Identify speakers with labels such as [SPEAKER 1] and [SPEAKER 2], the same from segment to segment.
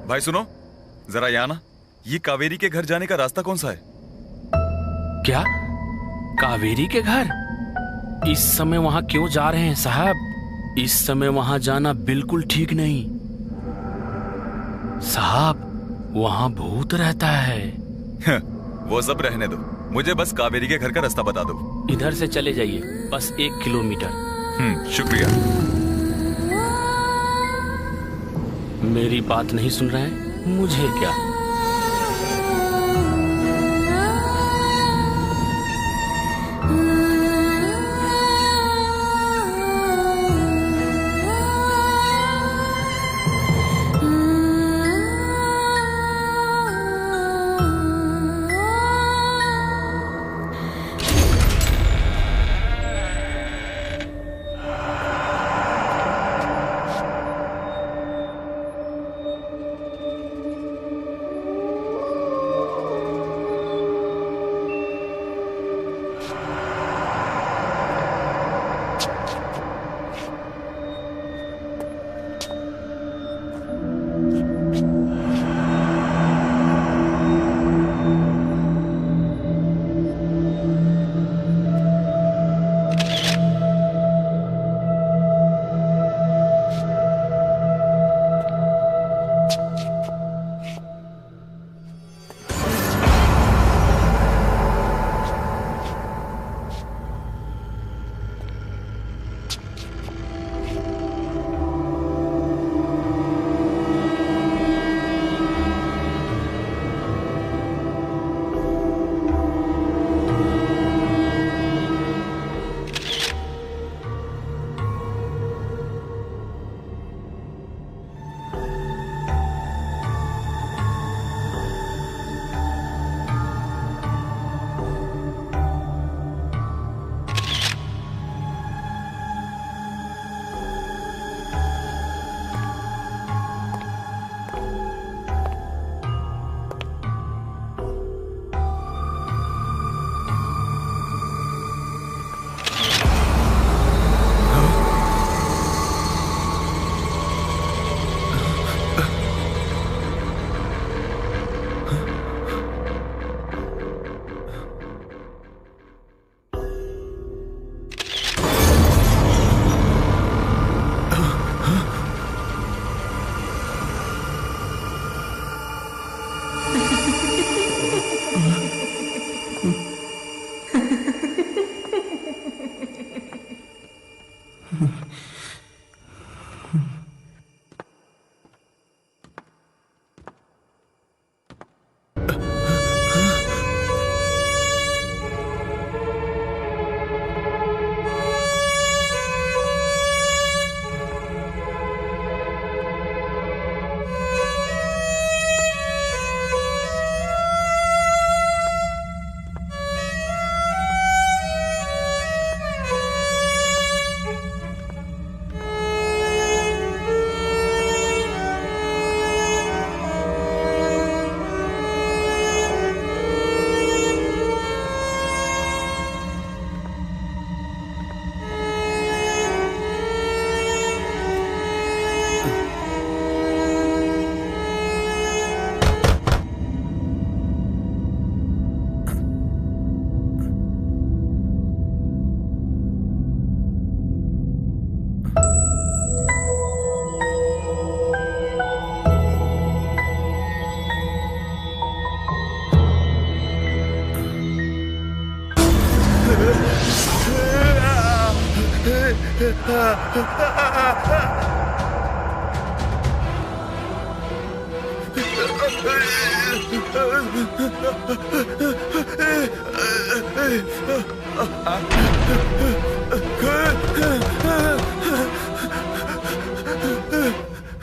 [SPEAKER 1] भाई सुनो, जरा यहाँ ना। ये कावेरी के घर जाने का रास्ता कौन सा है?
[SPEAKER 2] क्या? कावेरी के घर? इस समय वहां क्यों जा रहे हैं साहब? इस समय वहां जाना बिल्कुल ठीक नहीं साहब। वहां भूत रहता है।
[SPEAKER 1] वो सब रहने दो, मुझे बस कावेरी के घर का रास्ता बता दो।
[SPEAKER 2] इधर से चले जाइए, बस 1 किलोमीटर।
[SPEAKER 1] शुक्रिया।
[SPEAKER 2] मेरी बात नहीं सुन रहे हैं? मुझे क्या।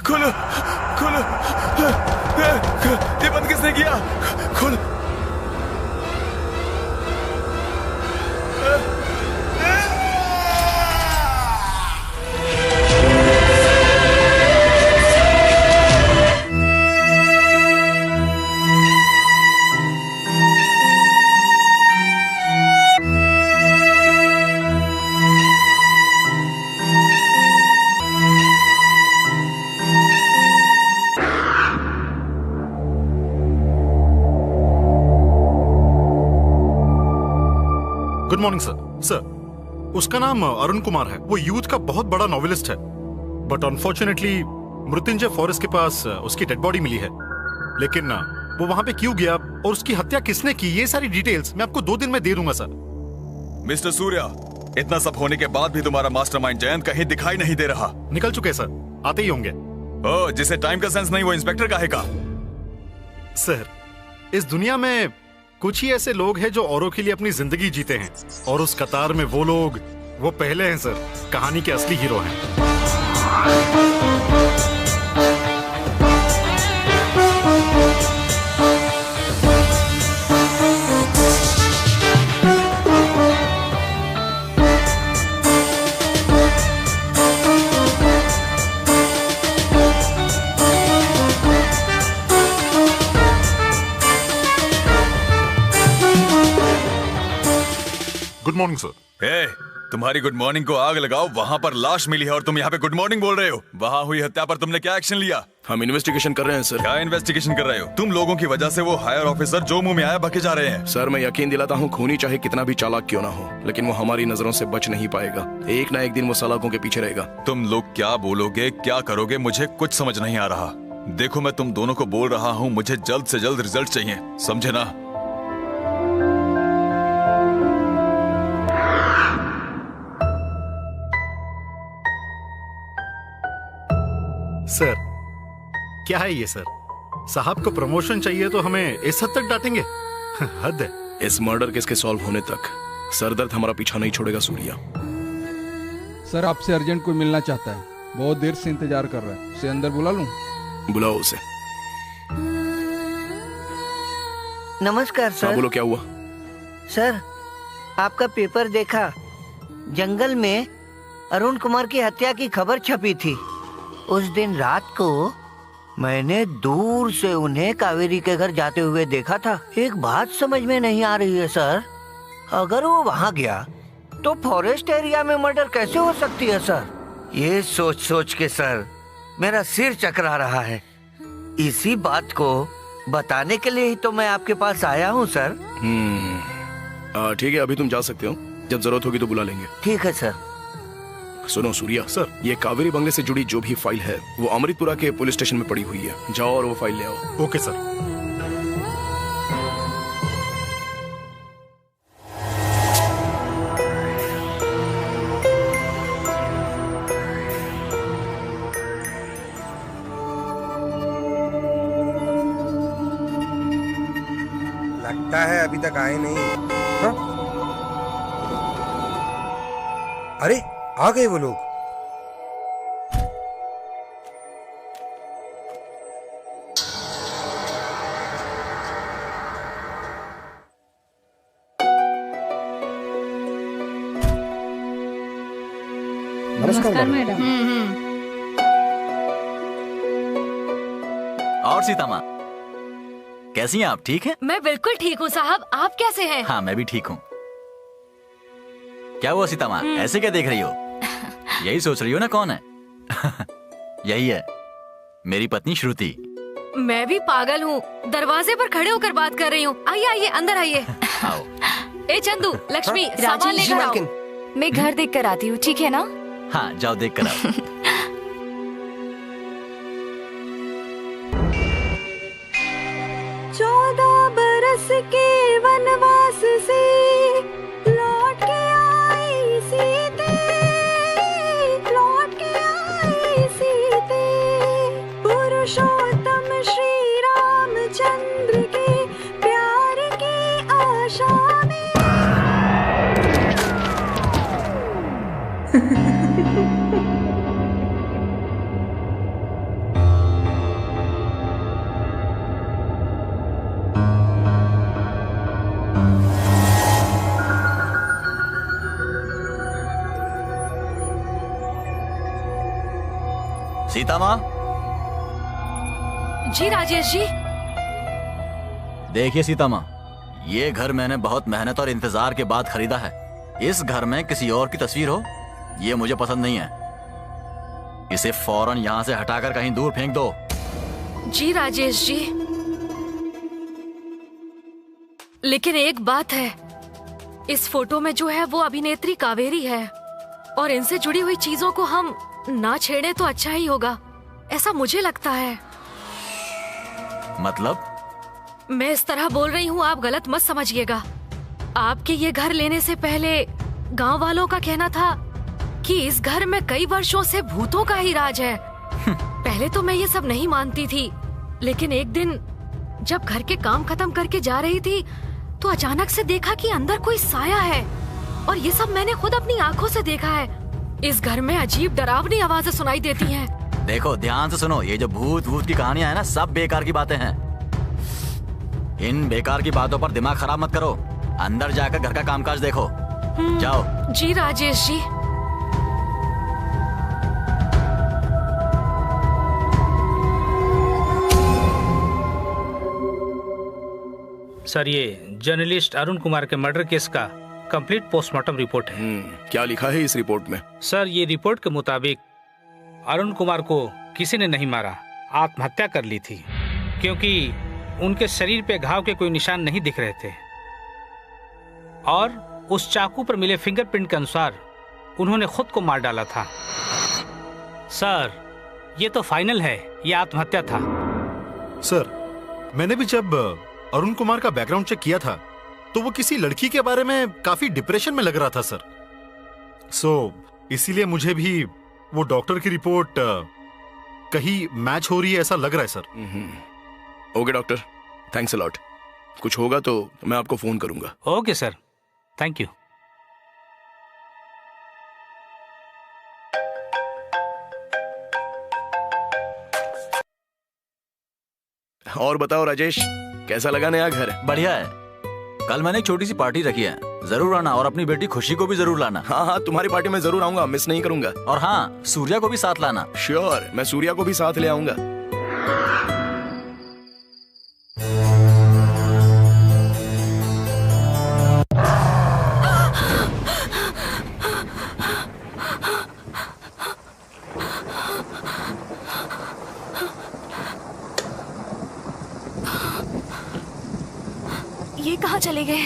[SPEAKER 1] खोलो खोलो, ये बंद किसने किया? खोलो।
[SPEAKER 3] Morning sir. सर, उसका नाम अरुण कुमार है। वो यूथ का बहुत बड़ा नॉवेलिस्ट है, बट अनफॉर्चुनेटली मृत्युंजय फॉरेस्ट के पास उसकी डेड बॉडी मिली है। लेकिन वो वहां पे क्यों गया और उसकी हत्या किसने की, ये सारी डिटेल्स मैं आपको 2 दिन में दे दूंगा सर।
[SPEAKER 1] मिस्टर सूर्या, इतना सब होने के बाद भी तुम्हारा मास्टरमाइंड जयंत कहीं दिखाई नहीं दे रहा।
[SPEAKER 3] निकल चुके सर, आते ही होंगे।
[SPEAKER 1] ओ, जिसे टाइम का सेंस नहीं वो इंस्पेक्टर काहे का?
[SPEAKER 3] सर, इस दुनिया में कुछ ही ऐसे लोग हैं जो औरों के लिए अपनी जिंदगी जीते हैं, और उस कतार में वो लोग वो पहले हैं सर, कहानी के असली हीरो हैं। Good morning sir.
[SPEAKER 1] ए, तुम्हारी गुड मॉर्निंग को आग लगाओ। वहाँ पर लाश मिली है और तुम यहाँ पे गुड मॉर्निंग बोल रहे हो। वहाँ हुई हत्या पर तुमने क्या एक्शन लिया?
[SPEAKER 4] हम इन्वेस्टिगेशन कर रहे हैं सर।
[SPEAKER 1] क्या इन्वेस्टिगेशन कर रहे हो? तुम लोगों की वजह से वो हायर ऑफिसर जो मुंह में आया बके जा रहे हैं।
[SPEAKER 4] सर, मैं यकीन दिलाता हूँ, खूनी चाहे कितना भी चालाक क्यों ना हो, लेकिन वो हमारी नजरों से बच नहीं पाएगा। एक ना एक दिन वो सलाखों के पीछे रहेगा।
[SPEAKER 1] तुम लोग क्या बोलोगे, क्या करोगे, मुझे कुछ समझ नहीं आ रहा। देखो, मैं तुम दोनों को बोल रहा हूँ, मुझे जल्द से जल्द रिजल्ट चाहिए, समझे ना?
[SPEAKER 3] सर, क्या है ये सर? साहब को प्रमोशन चाहिए तो हमें इस हद तक डांटेंगे? हद है।
[SPEAKER 4] इस मर्डर केस के सॉल्व होने तक सरदर्द हमारा पीछा नहीं छोड़ेगा सूर्या।
[SPEAKER 5] सर, आपसे अर्जेंट कोई मिलना चाहता है, बहुत देर से इंतजार कर रहा है। उसे अंदर बुला लूं?
[SPEAKER 4] बुलाओ उसे।
[SPEAKER 6] नमस्कार
[SPEAKER 4] हाँ,
[SPEAKER 6] सर।
[SPEAKER 4] बोलो क्या हुआ?
[SPEAKER 6] सर, आपका पेपर देखा, जंगल में अरुण कुमार की हत्या की खबर छपी थी। उस दिन रात को मैंने दूर से उन्हें कावेरी के घर जाते हुए देखा था। एक बात समझ में नहीं आ रही है सर, अगर वो वहाँ गया तो फॉरेस्ट एरिया में मर्डर कैसे हो सकती है सर? ये सोच सोच के सर मेरा सिर चकरा रहा है। इसी बात को बताने के लिए ही तो मैं आपके पास आया हूँ सर।
[SPEAKER 4] ठीक है, अभी तुम जा सकते हो, जब जरूरत होगी तो बुला लेंगे।
[SPEAKER 6] ठीक है सर।
[SPEAKER 4] सुनो सूर्या
[SPEAKER 3] सर,
[SPEAKER 4] ये कावेरी बंगले से जुड़ी जो भी फाइल है वो अमृतपुरा के पुलिस स्टेशन में पड़ी हुई है। जाओ और वो फाइल ले आओ।
[SPEAKER 3] Okay sir.
[SPEAKER 7] लगता है अभी तक आए नहीं। हाँ? अरे, आ गए वो लोग।
[SPEAKER 8] नमस्कार मैडम।
[SPEAKER 9] और सीता माँ, कैसी हैं आप? ठीक है?
[SPEAKER 8] मैं बिल्कुल ठीक हूँ साहब, आप कैसे हैं?
[SPEAKER 9] हाँ, मैं भी ठीक हूँ। क्या हुआ सीता माँ, ऐसे क्या देख रही हो? यही सोच रही हो ना कौन है? यही है मेरी पत्नी श्रुति।
[SPEAKER 8] मैं भी पागल हूँ, दरवाजे पर खड़े होकर बात कर रही हूँ। आइए आइए, अंदर आइए।
[SPEAKER 9] आओ।
[SPEAKER 8] ए चंदू, लक्ष्मी, सामान
[SPEAKER 10] राजेश
[SPEAKER 8] लेकर आओ।
[SPEAKER 10] मैं घर देख कर आती हूँ, ठीक है ना?
[SPEAKER 9] हाँ, जाओ देख कर आओ।
[SPEAKER 11] 14 बरस के वनवास से लौट के आई सीते, लौट के आई सीते, पुरुषोत्तम श्री रामचंद्र के प्यार की आशा में।
[SPEAKER 9] सीता माँ,
[SPEAKER 8] जी राजेश जी।
[SPEAKER 9] देखिए सीता माँ, ये घर मैंने बहुत मेहनत और इंतजार के बाद खरीदा है। इस घर में किसी और की तस्वीर हो, ये मुझे पसंद नहीं है। इसे फौरन यहाँ से हटाकर कहीं दूर फेंक दो।
[SPEAKER 8] जी राजेश जी, लेकिन एक बात है, इस फोटो में जो है वो अभिनेत्री कावेरी है और इनसे जुड़ी हुई चीजों को हम ना छेड़े तो अच्छा ही होगा, ऐसा मुझे लगता है।
[SPEAKER 9] मतलब?
[SPEAKER 8] मैं इस तरह बोल रही हूँ, आप गलत मत समझिएगा। आपके ये घर लेने से पहले गांव वालों का कहना था कि इस घर में कई वर्षों से भूतों का ही राज है। पहले तो मैं ये सब नहीं मानती थी, लेकिन एक दिन जब घर के काम खत्म करके जा रही थी तो अचानक से देखा कि अंदर कोई साया है, और ये सब मैंने खुद अपनी आंखों से देखा है। इस घर में अजीब डरावनी आवाजें सुनाई देती हैं।
[SPEAKER 9] देखो ध्यान से सुनो, ये जो भूत भूत की कहानियां है ना, सब बेकार की बातें हैं। इन बेकार की बातों पर दिमाग खराब मत करो, अंदर जाकर घर का कामकाज देखो। जाओ।
[SPEAKER 8] जी राजेश जी।
[SPEAKER 12] सर, ये जर्नलिस्ट अरुण कुमार के मर्डर केस का कंप्लीट पोस्टमार्टम रिपोर्ट है।
[SPEAKER 4] क्या लिखा है इस रिपोर्ट में?
[SPEAKER 12] सर, ये रिपोर्ट के मुताबिक अरुण कुमार को किसी ने नहीं मारा, आत्महत्या कर ली थी, क्योंकि उनके शरीर पे घाव के कोई निशान नहीं दिख रहे थे और उस चाकू पर मिले फिंगरप्रिंट के अनुसार उन्होंने खुद को मार डाला था। सर, ये तो फाइनल है, ये आत्महत्या था।
[SPEAKER 3] सर, मैंने भी जब अरुण कुमार का बैकग्राउंड चेक किया था तो वो किसी लड़की के बारे में काफी डिप्रेशन में लग रहा था सर। इसीलिए मुझे भी वो डॉक्टर की रिपोर्ट कहीं मैच हो रही है ऐसा लग रहा है sir.
[SPEAKER 4] Okay doctor, thanks a lot. कुछ होगा तो मैं आपको फोन करूंगा।
[SPEAKER 12] Okay sir, thank you.
[SPEAKER 4] और बताओ राजेश, कैसा लगा नया घर?
[SPEAKER 9] बढ़िया है। कल मैंने एक छोटी सी पार्टी रखी है, जरूर आना और अपनी बेटी खुशी को भी जरूर लाना।
[SPEAKER 4] हाँ हाँ, तुम्हारी पार्टी में जरूर आऊंगा, मिस नहीं करूंगा।
[SPEAKER 9] और हाँ, सूर्या को भी साथ लाना।
[SPEAKER 4] श्योर, मैं सूर्या को भी साथ ले आऊंगा।
[SPEAKER 10] ये कहाँ चले गए?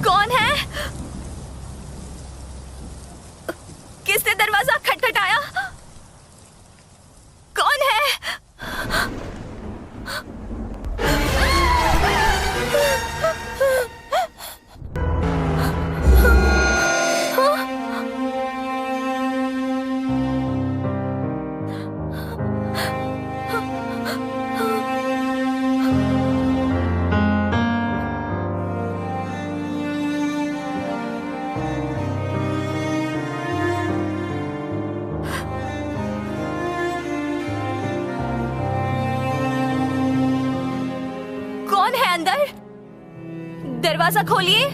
[SPEAKER 11] कौन है? किसने दरवाजा खटखटाया? कौन है? कौन है अंदर? दरवाजा खोलिए।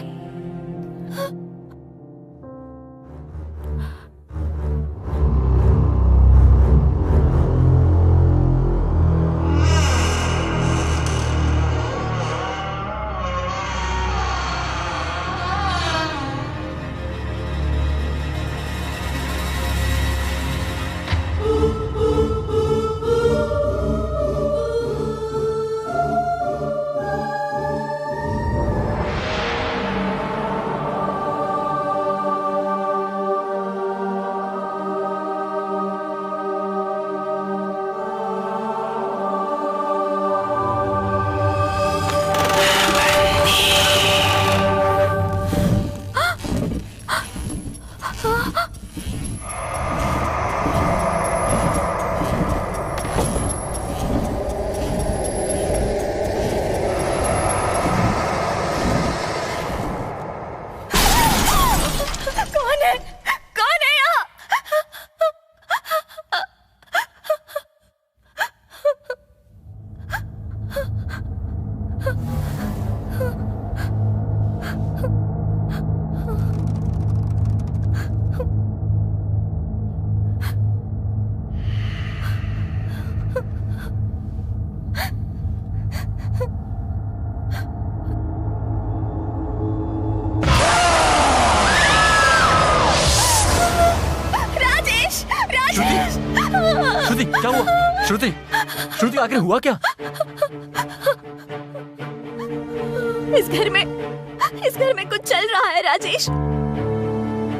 [SPEAKER 9] क्या हुआ? श्रुति, श्रुति आखिर हुआ क्या?
[SPEAKER 11] इस घर में कुछ चल रहा है राजेश।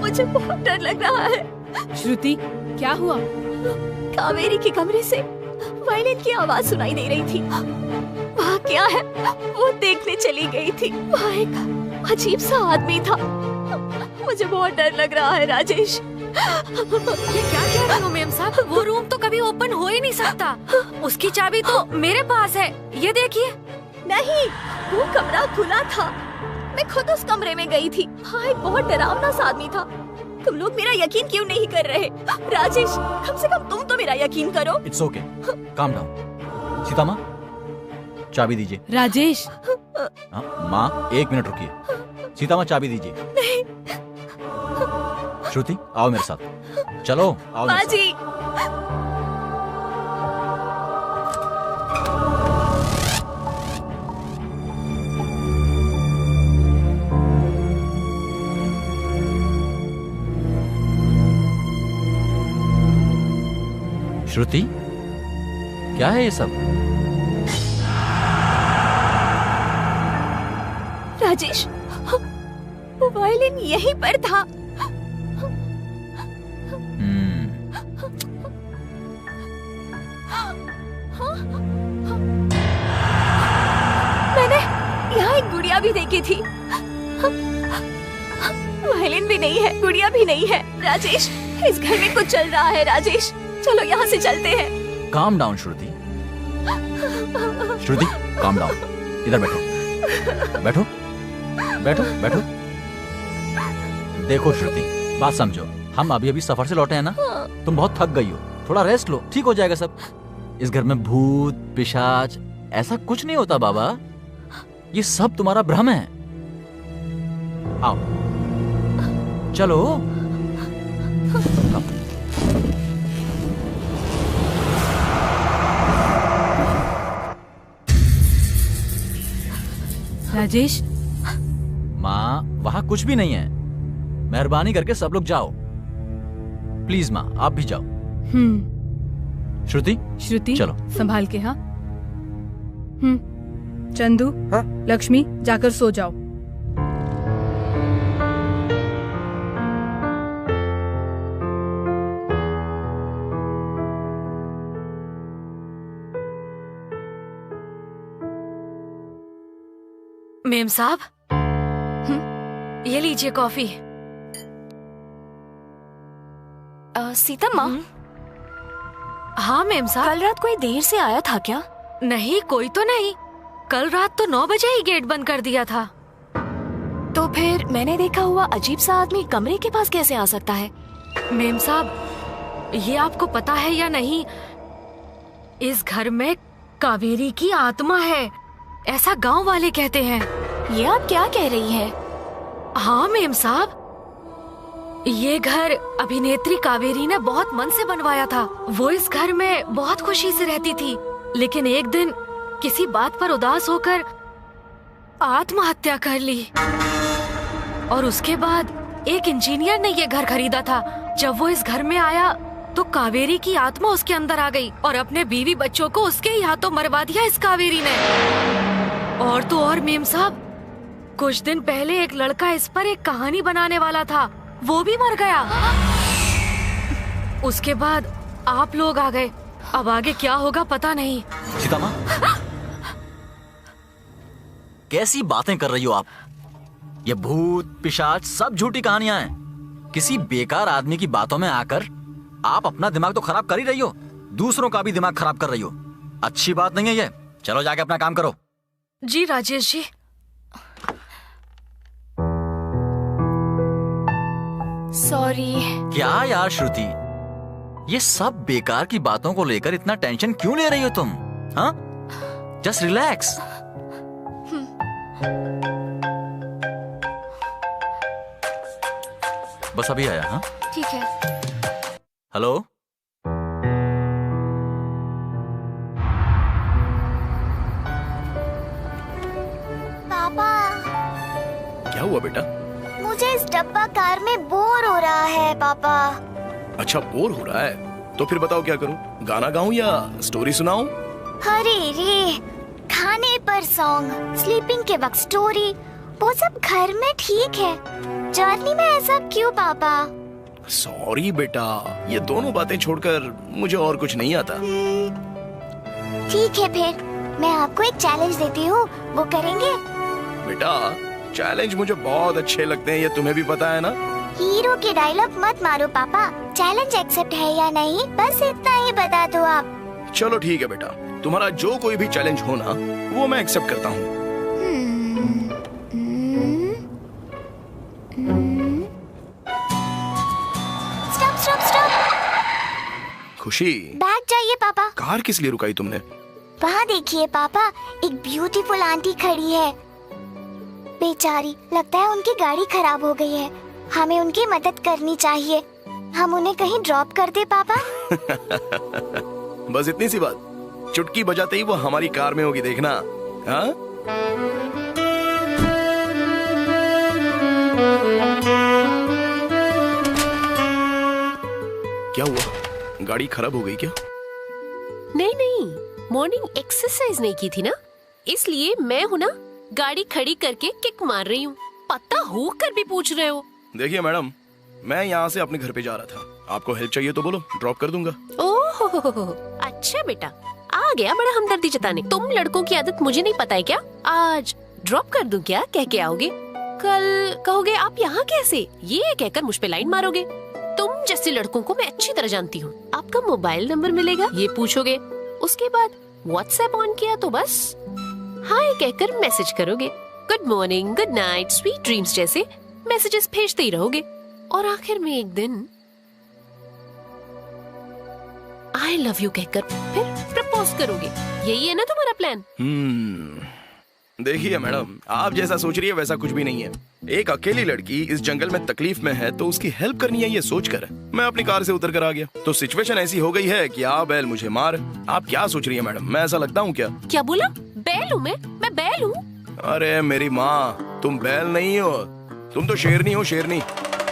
[SPEAKER 11] मुझे बहुत डर लग रहा है।
[SPEAKER 13] श्रुति, क्या हुआ?
[SPEAKER 11] कावेरी के कमरे से वायलिन की आवाज सुनाई दे रही थी। वहाँ क्या है वो देखने चली गई थी। वहाँ एक अजीब सा आदमी था। मुझे बहुत डर लग रहा है राजेश।
[SPEAKER 8] ये क्या कह रहे हो मेम साहब? वो रूम तो कभी ओपन हो ही नहीं सकता। उसकी चाबी तो मेरे पास है, ये देखिए।
[SPEAKER 11] नहीं, वो कमरा खुला था। मैं खुद उस कमरे में गई थी। वहाँ एक बहुत डरावना सा आदमी था। तुम लोग मेरा यकीन क्यों नहीं कर रहे? राजेश, कम से कम तुम तो मेरा यकीन करो।
[SPEAKER 9] It's okay, calm down. Sita माँ, चाबी दीजिए।
[SPEAKER 13] राजेश।
[SPEAKER 9] माँ, 1 मिनट रुकिए। सीता माँ, चाबी दीजिए।
[SPEAKER 11] नहीं।
[SPEAKER 9] श्रुति, आओ मेरे साथ। चलो, आओ मेरे
[SPEAKER 11] बाजी।
[SPEAKER 9] श्रुति, क्या है ये सब?
[SPEAKER 11] राजेश, वो वायलिन यहीं पर था। मैंने यहाँ एक गुड़िया भी देखी थी। वायलिन भी नहीं है, गुड़िया भी नहीं है। राजेश, इस घर में कुछ चल रहा है। राजेश, चलो यहाँ से चलते हैं।
[SPEAKER 9] काम डाउन श्रुति। श्रुति, काम डाउन। इधर बैठो, बैठो, बैठो, बैठो। देखो श्रुति, बात समझो। हम अभी अभी सफर से लौटे हैं ना, तुम बहुत थक गई हो। थोड़ा रेस्ट लो, ठीक हो जाएगा सब। इस घर में भूत पिशाच ऐसा कुछ नहीं होता बाबा। ये सब तुम्हारा भ्रम है। आओ, चलो।
[SPEAKER 13] राजेश।
[SPEAKER 9] माँ, वहाँ कुछ भी नहीं है। मेहरबानी करके सब लोग जाओ। प्लीज माँ, आप भी जाओ। श्रुति,
[SPEAKER 13] श्रुति,
[SPEAKER 9] चलो
[SPEAKER 13] संभाल के। हाँ। चंदू, हाँ? लक्ष्मी, जाकर सो जाओ।
[SPEAKER 8] मेम साहब, ये लीजिए कॉफी।
[SPEAKER 11] सीता माँ।
[SPEAKER 8] हाँ मेम साहब।
[SPEAKER 11] कल रात कोई देर से आया था क्या?
[SPEAKER 8] नहीं, कोई तो नहीं। कल रात तो 9 बजे ही गेट बंद कर दिया था।
[SPEAKER 11] तो फिर मैंने देखा हुआ अजीब सा आदमी कमरे के पास कैसे आ सकता है?
[SPEAKER 8] मेम साहब, ये आपको पता है या नहीं, इस घर में कावेरी की आत्मा है, ऐसा गांव वाले कहते हैं।
[SPEAKER 11] ये आप क्या कह रही हैं?
[SPEAKER 8] हाँ मेम साहब, ये घर अभिनेत्री कावेरी ने बहुत मन से बनवाया था। वो इस घर में बहुत खुशी से रहती थी, लेकिन एक दिन किसी बात पर उदास होकर आत्महत्या कर ली। और उसके बाद एक इंजीनियर ने ये घर खरीदा था। जब वो इस घर में आया तो कावेरी की आत्मा उसके अंदर आ गई और अपने बीवी बच्चों को उसके ही हाथों मरवा दिया इस कावेरी ने। और तो और मेम साहब, कुछ दिन पहले एक लड़का इस पर एक कहानी बनाने वाला था, वो भी मर गया। उसके बाद आप लोग आ गए। अब आगे क्या होगा पता नहीं।
[SPEAKER 9] सीता माँ, कैसी बातें कर रही हो आप? ये भूत पिशाच सब झूठी कहानियां हैं। किसी बेकार आदमी की बातों में आकर आप अपना दिमाग तो खराब कर ही रही हो, दूसरों का भी दिमाग खराब कर रही हो। अच्छी बात नहीं है ये। चलो जाके अपना काम करो।
[SPEAKER 8] जी राजेश जी।
[SPEAKER 11] सॉरी।
[SPEAKER 9] क्या यार श्रुति, ये सब बेकार की बातों को लेकर इतना टेंशन क्यों ले रही हो तुम? हाँ, जस्ट रिलैक्स। बस अभी आया। हाँ
[SPEAKER 11] ठीक है।
[SPEAKER 9] हेलो,
[SPEAKER 14] पापा।
[SPEAKER 4] क्या हुआ बेटा?
[SPEAKER 14] मुझे इस डब्बा कार में बोर हो रहा है पापा।
[SPEAKER 4] अच्छा, बोर हो रहा है तो फिर बताओ क्या करूं? गाना गाऊं या स्टोरी सुनाऊं?
[SPEAKER 14] अरे रे, खाने पर सॉन्ग, स्लीपिंग के वक्त स्टोरी, वो सब घर में ठीक है, जर्नी में ऐसा क्यों पापा?
[SPEAKER 4] सॉरी बेटा, ये दोनों बातें छोड़कर मुझे और कुछ नहीं आता।
[SPEAKER 14] ठीक है फिर, मैं आपको एक चैलेंज देती हूँ, वो करेंगे?
[SPEAKER 4] बेटा, चैलेंज मुझे बहुत अच्छे लगते हैं, ये तुम्हें भी पता है ना।
[SPEAKER 14] हीरो के डायलॉग मत मारो पापा, चैलेंज एक्सेप्ट है या नहीं बस इतना ही बता दो आप।
[SPEAKER 4] चलो ठीक है बेटा, तुम्हारा जो कोई भी चैलेंज हो ना, वो मैं एक्सेप्ट करता हूँ।
[SPEAKER 14] Stop stop stop.
[SPEAKER 4] खुशी,
[SPEAKER 14] बैठ जाइए पापा।
[SPEAKER 4] कार किस लिए रुकाई तुमने?
[SPEAKER 14] वहाँ देखिए पापा, एक ब्यूटीफुल आंटी खड़ी है। बेचारी, लगता है उनकी गाड़ी खराब हो गई है, हमें उनकी मदद करनी चाहिए। हम उन्हें कहीं ड्रॉप कर दे पापा?
[SPEAKER 4] बस इतनी सी बात, चुटकी बजाते ही वो हमारी कार में होगी, देखना। हाँ? क्या हुआ, गाड़ी खराब हो गई क्या?
[SPEAKER 11] नहीं नहीं, मॉर्निंग एक्सरसाइज नहीं की थी ना, इसलिए मैं हूँ ना, गाड़ी खड़ी करके किक मार रही हूँ। पता हो कर भी पूछ रहे हो?
[SPEAKER 4] देखिए मैडम, मैं यहाँ से अपने घर पे जा रहा था, आपको हेल्प चाहिए तो बोलो, ड्रॉप कर दूंगा।
[SPEAKER 11] ओह अच्छा बेटा, आ गया बड़ा हमदर्दी जताने। तुम लड़कों की आदत मुझे नहीं पता है क्या? आज ड्रॉप कर दूं क्या कह के आओगे, कल कहोगे आप यहाँ कैसे, ये कहकर मुझ पे लाइन मारोगे। तुम जैसे लड़कों को मैं अच्छी तरह जानती हूँ। आपका मोबाइल नंबर मिलेगा, ये पूछोगे, उसके बाद व्हाट्सएप ऑन किया तो बस हाय कहकर मैसेज करोगे, good morning, good night, sweet dreams जैसे मैसेजेस भेजते ही रहोगे, और आखिर में एक दिन आई लव यू कहकर फिर प्रपोज करोगे। यही है ना तुम्हारा प्लान?
[SPEAKER 4] देखिए मैडम, आप जैसा सोच रही है वैसा कुछ भी नहीं है। एक अकेली लड़की इस जंगल में तकलीफ में है तो उसकी हेल्प करनी है, ये सोचकर मैं अपनी कार से उतर कर आ गया। तो सिचुएशन ऐसी हो गई है कि आप बैल मुझे मार। आप क्या सोच रही है मैडम, मैं ऐसा लगता हूँ क्या?
[SPEAKER 11] क्या बोला? बैल हूँ मैं बैल हूँ?
[SPEAKER 4] अरे मेरी माँ, तुम बैल नहीं हो, तुम तो शेरनी हो, शेरनी।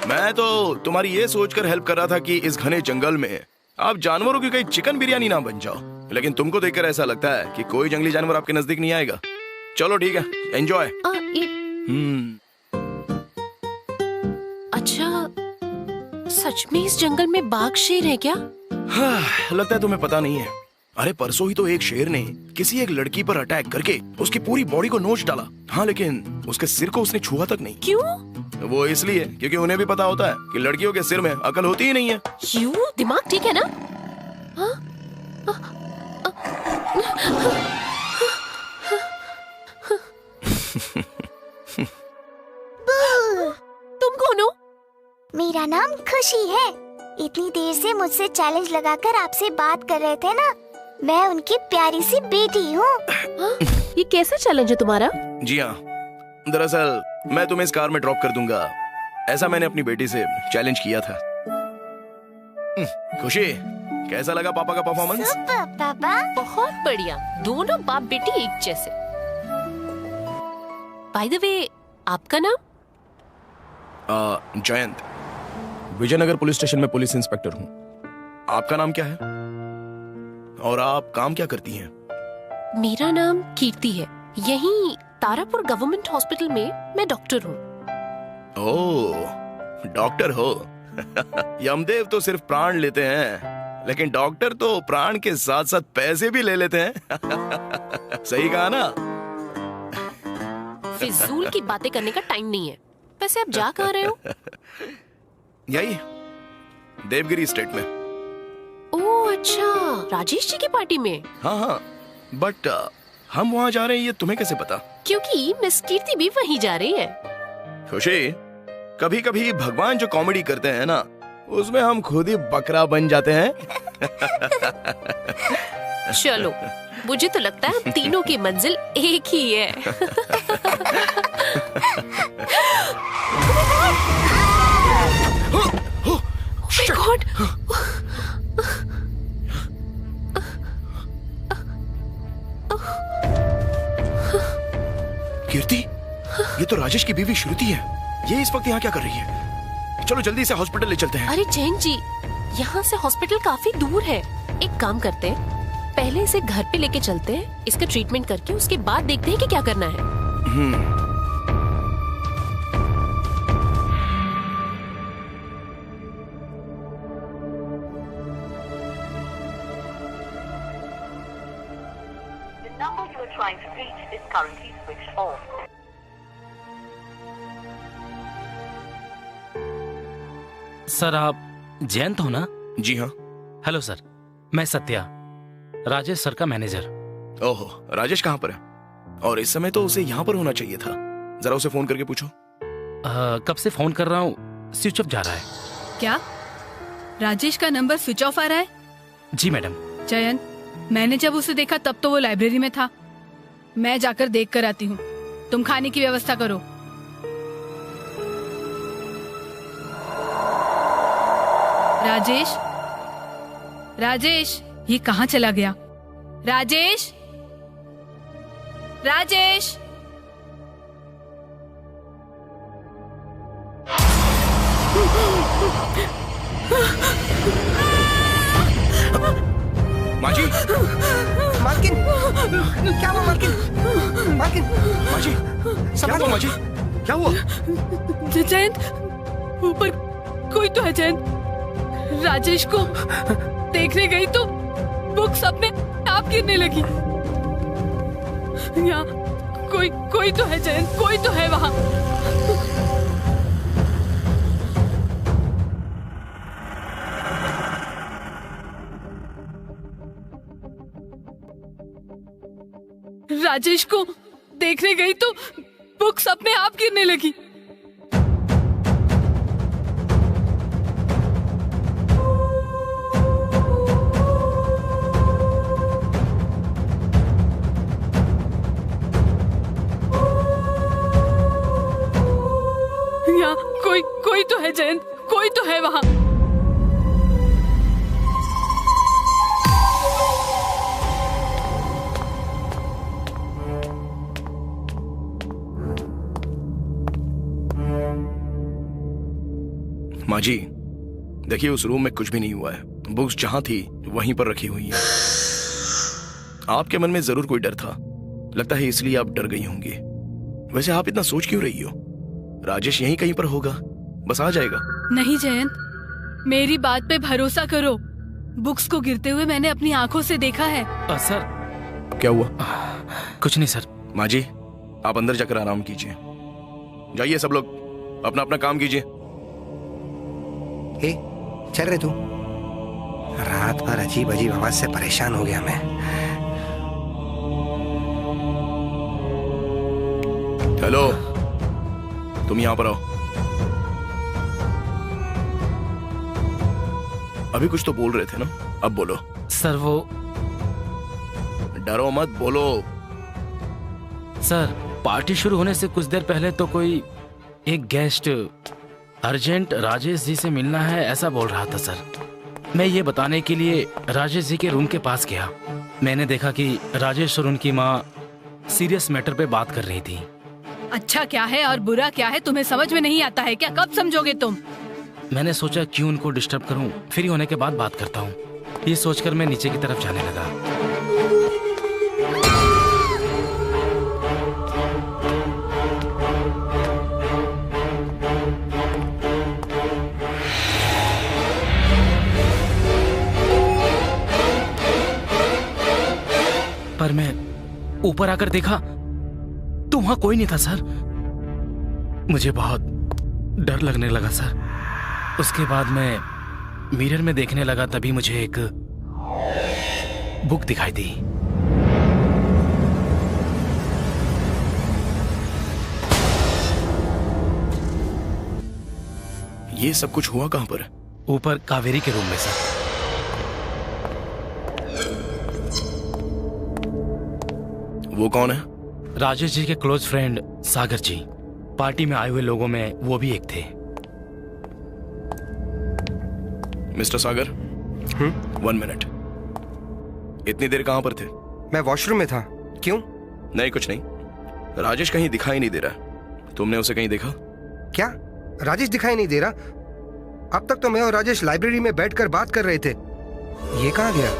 [SPEAKER 4] मैं तो तुम्हारी ये सोचकर हेल्प कर रहा था कि इस घने जंगल में आप जानवरों की कहीं चिकन बिरयानी ना बन जाओ, लेकिन तुमको देखकर ऐसा लगता है कि कोई जंगली जानवर आपके नजदीक नहीं आएगा। चलो ठीक है, एंजॉय।
[SPEAKER 11] अच्छा, सच में इस जंगल में बाघ शेर है क्या?
[SPEAKER 4] लगता है तुम्हें पता नहीं है। अरे परसों ही तो एक शेर ने किसी एक लड़की पर अटैक करके उसकी पूरी बॉडी को नोच डाला। हाँ, लेकिन उसके सिर को उसने छुआ तक नहीं।
[SPEAKER 11] क्यों?
[SPEAKER 4] वो इसलिए क्योंकि उन्हें भी पता होता है कि लड़कियों के सिर में अकल होती ही नहीं है।
[SPEAKER 11] क्यों? दिमाग ठीक है ना? तुम कौन हो?
[SPEAKER 14] मेरा नाम खुशी है। इतनी देर से मुझसे चैलेंज लगाकर आपसे बात कर रहे थे ना, मैं उनकी प्यारी सी बेटी हूँ।
[SPEAKER 11] ये कैसा चैलेंज है तुम्हारा?
[SPEAKER 4] जी हाँ, दरअसल मैं तुम्हें इस कार में ड्रॉप कर दूंगा, ऐसा मैंने अपनी बेटी से चैलेंज किया था। खुशी, कैसा लगा पापा का परफॉर्मेंस?
[SPEAKER 14] सुपर पापा,
[SPEAKER 11] बहुत बढ़िया, दोनों बाप बेटी एक जैसे। बाय द वे, आपका नाम?
[SPEAKER 4] जयंत, विजयनगर पुलिस स्टेशन में पुलिस इंस्पेक्टर हूँ। आपका नाम क्या है और आप काम क्या करती हैं?
[SPEAKER 11] मेरा नाम कीर्ति है, यहीं तारापुर गवर्नमेंट हॉस्पिटल में मैं डॉक्टर हूँ।
[SPEAKER 4] ओह, डॉक्टर हो। यमदेव तो सिर्फ प्राण लेते हैं, लेकिन डॉक्टर तो प्राण के साथ साथ पैसे भी ले लेते हैं। सही कहा ना?
[SPEAKER 11] फिजूल की बातें करने का टाइम नहीं है। वैसे आप जा कहाँ रहे हो?
[SPEAKER 4] यही देवगिरी स्टेट में।
[SPEAKER 11] ओह अच्छा, राजेश जी की पार्टी में?
[SPEAKER 4] हाँ हाँ, बट हम वहाँ जा रहे हैं ये तुम्हें कैसे पता?
[SPEAKER 11] क्योंकि मिस कीर्ति भी वहीं जा रही है।
[SPEAKER 4] खुशी, कभी कभी भगवान जो कॉमेडी करते हैं ना, उसमें हम खुद ही बकरा बन जाते हैं।
[SPEAKER 11] चलो, मुझे तो लगता है हम तीनों की मंजिल एक ही है। गॉड!
[SPEAKER 4] कीर्ति, ये तो राजेश की बीवी श्रुति है। ये इस वक्त यहाँ क्या कर रही है? चलो जल्दी से हॉस्पिटल ले चलते हैं।
[SPEAKER 11] अरे जैन जी, यहाँ से हॉस्पिटल काफी दूर है,
[SPEAKER 15] एक काम करते हैं, पहले इसे घर पे लेके चलते हैं, इसका ट्रीटमेंट करके उसके बाद देखते हैं कि क्या करना है।
[SPEAKER 2] सर आप जयंत हो ना?
[SPEAKER 4] जी हाँ।
[SPEAKER 2] हेलो सर, मैं सत्या, राजेश सर का मैनेजर।
[SPEAKER 4] ओहो, राजेश कहाँ पर है? और इस समय तो उसे यहाँ पर होना चाहिए था। जरा उसे फोन करके पूछो।
[SPEAKER 2] कब से फोन कर रहा हूँ, स्विच ऑफ जा रहा है।
[SPEAKER 13] क्या राजेश का नंबर स्विच ऑफ आ रहा है?
[SPEAKER 2] जी मैडम।
[SPEAKER 13] जयंत, मैंने जब उसे देखा तब तो वो लाइब्रेरी में था। मैं जाकर देख कर आती हूँ, तुम खाने की व्यवस्था करो। राजेश, राजेश, ये कहाँ चला गया? राजेश, राजेश।
[SPEAKER 4] माजी,
[SPEAKER 7] मालकिन, क्या हुआ मालकिन? मालकिन,
[SPEAKER 4] माजी, क्या हुआ माजी? क्या हुआ?
[SPEAKER 13] जयंत, ऊपर कोई तो है। जयंत, राजेश को देखने गई तो बुक्स अपने आप गिरने लगी। यहाँ कोई तो है जयंत, कोई तो है वहाँ। राजेश को देखने गई तो बुक्स अपने आप गिरने लगी। यहाँ कोई तो है जयंत, कोई तो है वहाँ।
[SPEAKER 4] माजी, देखिए उस रूम में कुछ भी नहीं हुआ है। बुक्स जहां थी वहीं पर रखी हुई हैं। आपके मन में जरूर कोई डर था, लगता है इसलिए आप डर गई होंगी। वैसे आप इतना सोच क्यों रही हो? राजेश यहीं कहीं पर होगा, बस आ जाएगा।
[SPEAKER 13] नहीं जयंत, मेरी बात पे भरोसा करो। बुक्स को गिरते हुए मैंने अपनी आंखों से देखा है।
[SPEAKER 2] सर,
[SPEAKER 4] क्या हुआ?
[SPEAKER 2] कुछ नहीं सर।
[SPEAKER 4] माजी, आप अंदर जाकर आराम कीजिए। जाइए सब लोग, अपना अपना काम कीजिए।
[SPEAKER 7] चल रहे तू? रात भर अजीब अजीब आवाज से परेशान हो गया मैं।
[SPEAKER 4] हेलो, तुम यहां पर आओ। अभी कुछ तो बोल रहे थे ना, अब बोलो।
[SPEAKER 2] सर वो,
[SPEAKER 4] डरो मत, बोलो।
[SPEAKER 2] सर, पार्टी शुरू होने से कुछ देर पहले तो कोई एक गेस्ट अर्जेंट राजेश जी से मिलना है ऐसा बोल रहा था सर। मैं ये बताने के लिए राजेश जी के रूम के पास गया। मैंने देखा कि राजेश और उनकी माँ सीरियस मैटर पे बात कर रही थी।
[SPEAKER 13] अच्छा क्या है और बुरा क्या है तुम्हें समझ में नहीं आता है क्या? कब समझोगे तुम?
[SPEAKER 2] मैंने सोचा क्यों उनको डिस्टर्ब करूं, फ्री होने के बाद बात करता हूं। ये सोचकर मैं नीचे की तरफ जाने लगा। पर मैं ऊपर आकर देखा तो वहां कोई नहीं था सर। मुझे बहुत डर लगने लगा सर। उसके बाद मैं मिरर में देखने लगा, तभी मुझे एक बुक दिखाई दी।
[SPEAKER 4] ये सब कुछ हुआ कहां पर?
[SPEAKER 2] ऊपर कावेरी के रूम में सर।
[SPEAKER 4] वो कौन है?
[SPEAKER 2] राजेश जी के क्लोज फ्रेंड सागर जी। पार्टी में आए हुए लोगों में वो भी एक थे।
[SPEAKER 4] मिस्टर सागर, 1 मिनट। इतनी देर कहां पर थे?
[SPEAKER 7] मैं वॉशरूम में था। क्यों?
[SPEAKER 4] नहीं, कुछ नहीं। राजेश कहीं दिखाई नहीं दे रहा। तुमने उसे कहीं देखा?
[SPEAKER 7] क्या राजेश दिखाई नहीं दे रहा? अब तक तो मैं और राजेश लाइब्रेरी में बैठकर बात कर रहे थे। ये कहाँ गया?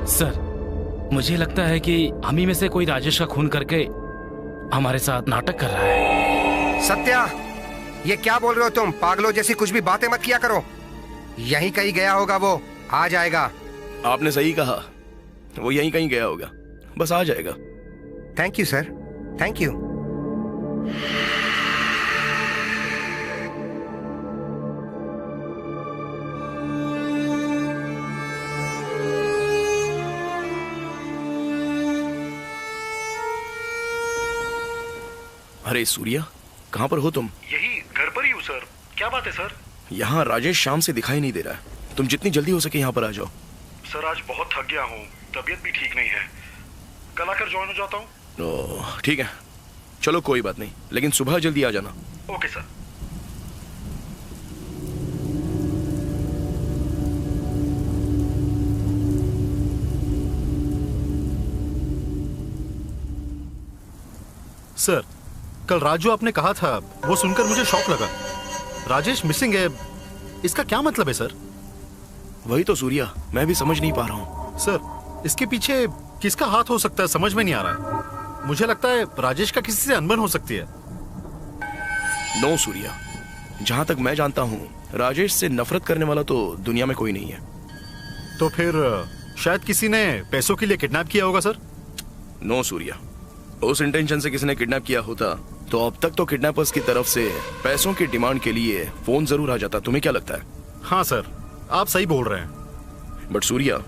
[SPEAKER 2] सर, मुझे लगता है कि हम ही में से कोई राजेश का खून करके हमारे साथ नाटक कर रहा है।
[SPEAKER 7] सत्या, ये क्या बोल रहे हो तुम? पागलों जैसी कुछ भी बातें मत किया करो। यहीं कहीं गया होगा वो, आ जाएगा।
[SPEAKER 4] आपने सही कहा, वो यहीं कहीं गया होगा, बस आ जाएगा।
[SPEAKER 7] Thank you sir, thank you.
[SPEAKER 4] अरे सूर्या, कहाँ पर हो तुम?
[SPEAKER 3] यही घर पर ही हूँ सर। क्या बात है सर?
[SPEAKER 4] यहाँ राजेश शाम से दिखाई नहीं दे रहा है। तुम जितनी जल्दी हो सके यहाँ पर आ जाओ।
[SPEAKER 3] सर आज बहुत थक गया हूँ, तबीयत भी ठीक नहीं है। कल आकर ज्वाइन हो जाता हूँ।
[SPEAKER 4] ओह ठीक है, चलो कोई बात नहीं, लेकिन सुबह जल्दी आ जाना।
[SPEAKER 3] Okay sir. सर, कल राजू आपने कहा था, वो सुनकर मुझे शॉक लगा। राजेश मिसिंग है, इसका क्या मतलब है सर?
[SPEAKER 4] वही तो सूर्या, मैं भी समझ नहीं पा रहा हूँ।
[SPEAKER 3] सर, इसके पीछे किसका हाथ हो सकता है समझ में नहीं आ रहा है। मुझे लगता है राजेश का किसी से अनबन हो सकती है।
[SPEAKER 4] नो सूर्या, जहां तक मैं जानता हूँ राजेश से नफरत करने वाला तो दुनिया में कोई नहीं है।
[SPEAKER 3] तो फिर शायद किसी ने पैसों के लिए किडनैप किया होगा सर।
[SPEAKER 4] नो सूर्या, उस इंटेंशन से किसी ने किडनैप किया होता तो अब तक तो किडनैपर्स की तरफ से पैसों की डिमांड के लिए फोन जरूर आ जाता। तुम्हें क्या लगता है?
[SPEAKER 3] हाँ सर, आप सही बोल रहे हैं।
[SPEAKER 4] बट सूर्या,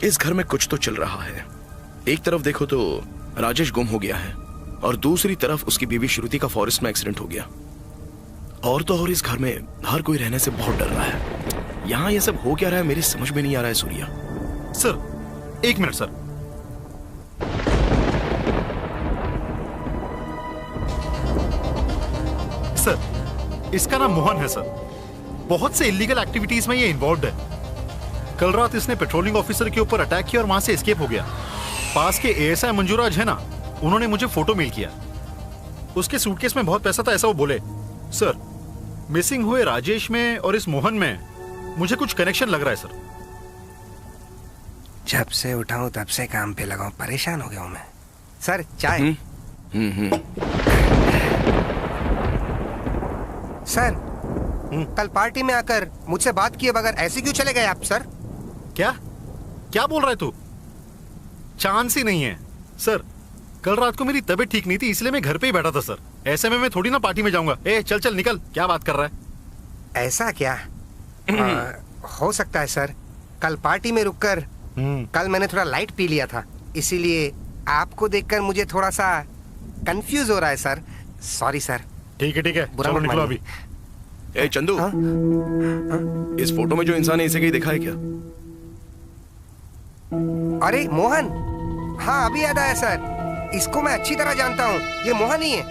[SPEAKER 4] इस घर में कुछ तो चल रहा है। एक तरफ देखो तो राजेश गुम हो गया है और दूसरी तरफ उसकी बीवी श्रुति का फॉरेस्ट में एक्सीडेंट हो गया। और तो और इस घर में हर कोई रहने से बहुत डर रहा है। यहाँ ये सब हो क्या रहा है मेरी समझ में नहीं आ रहा है सूर्या।
[SPEAKER 3] सर, एक मिनट सर। सर, इसका नाम मोहन है सर। बहुत से इलीगल एक्टिविटीज में ये इन्वॉल्व्ड है। कल रात इसने पेट्रोलिंग ऑफिसर के ऊपर अटैक किया और वहां से एस्केप हो गया। पास के एएसआई मंजूराज है ना, उन्होंने मुझे फोटो मेल किया। उसके सूटकेस में बहुत पैसा था ऐसा वो बोले। सर, मिसिंग हुए राजेश में और इस मोहन में मुझे कुछ कनेक्शन लग रहा है सर।
[SPEAKER 7] जब से उठाऊं तब से काम पे लगाऊं, परेशान हो गया हूं मैं। सर चाय। सर, कल पार्टी में आकर मुझसे बात किए बगैर ऐसे क्यों चले गए आप सर?
[SPEAKER 3] क्या क्या बोल रहा है तू? चांस ही नहीं है सर। कल रात को मेरी तबीयत ठीक नहीं थी, इसलिए मैं घर पे ही बैठा था सर। ऐसे में मैं थोड़ी ना पार्टी में जाऊंगा। ए चल चल निकल, क्या बात कर रहा है?
[SPEAKER 7] ऐसा क्या? हो सकता है सर, कल पार्टी में रुककर कल मैंने थोड़ा लाइट पी लिया था, इसीलिए आपको देखकर मुझे थोड़ा सा कंफ्यूज हो रहा है सर। Sorry sir.
[SPEAKER 3] ठीक है चलो निकलो अभी।
[SPEAKER 4] ए चंदू, इस फोटो में जो इंसान है इसे कहीं देखा है क्या?
[SPEAKER 7] अरे मोहन, हाँ अभी याद आया सर। इसको मैं अच्छी तरह जानता हूँ, ये मोहन ही है।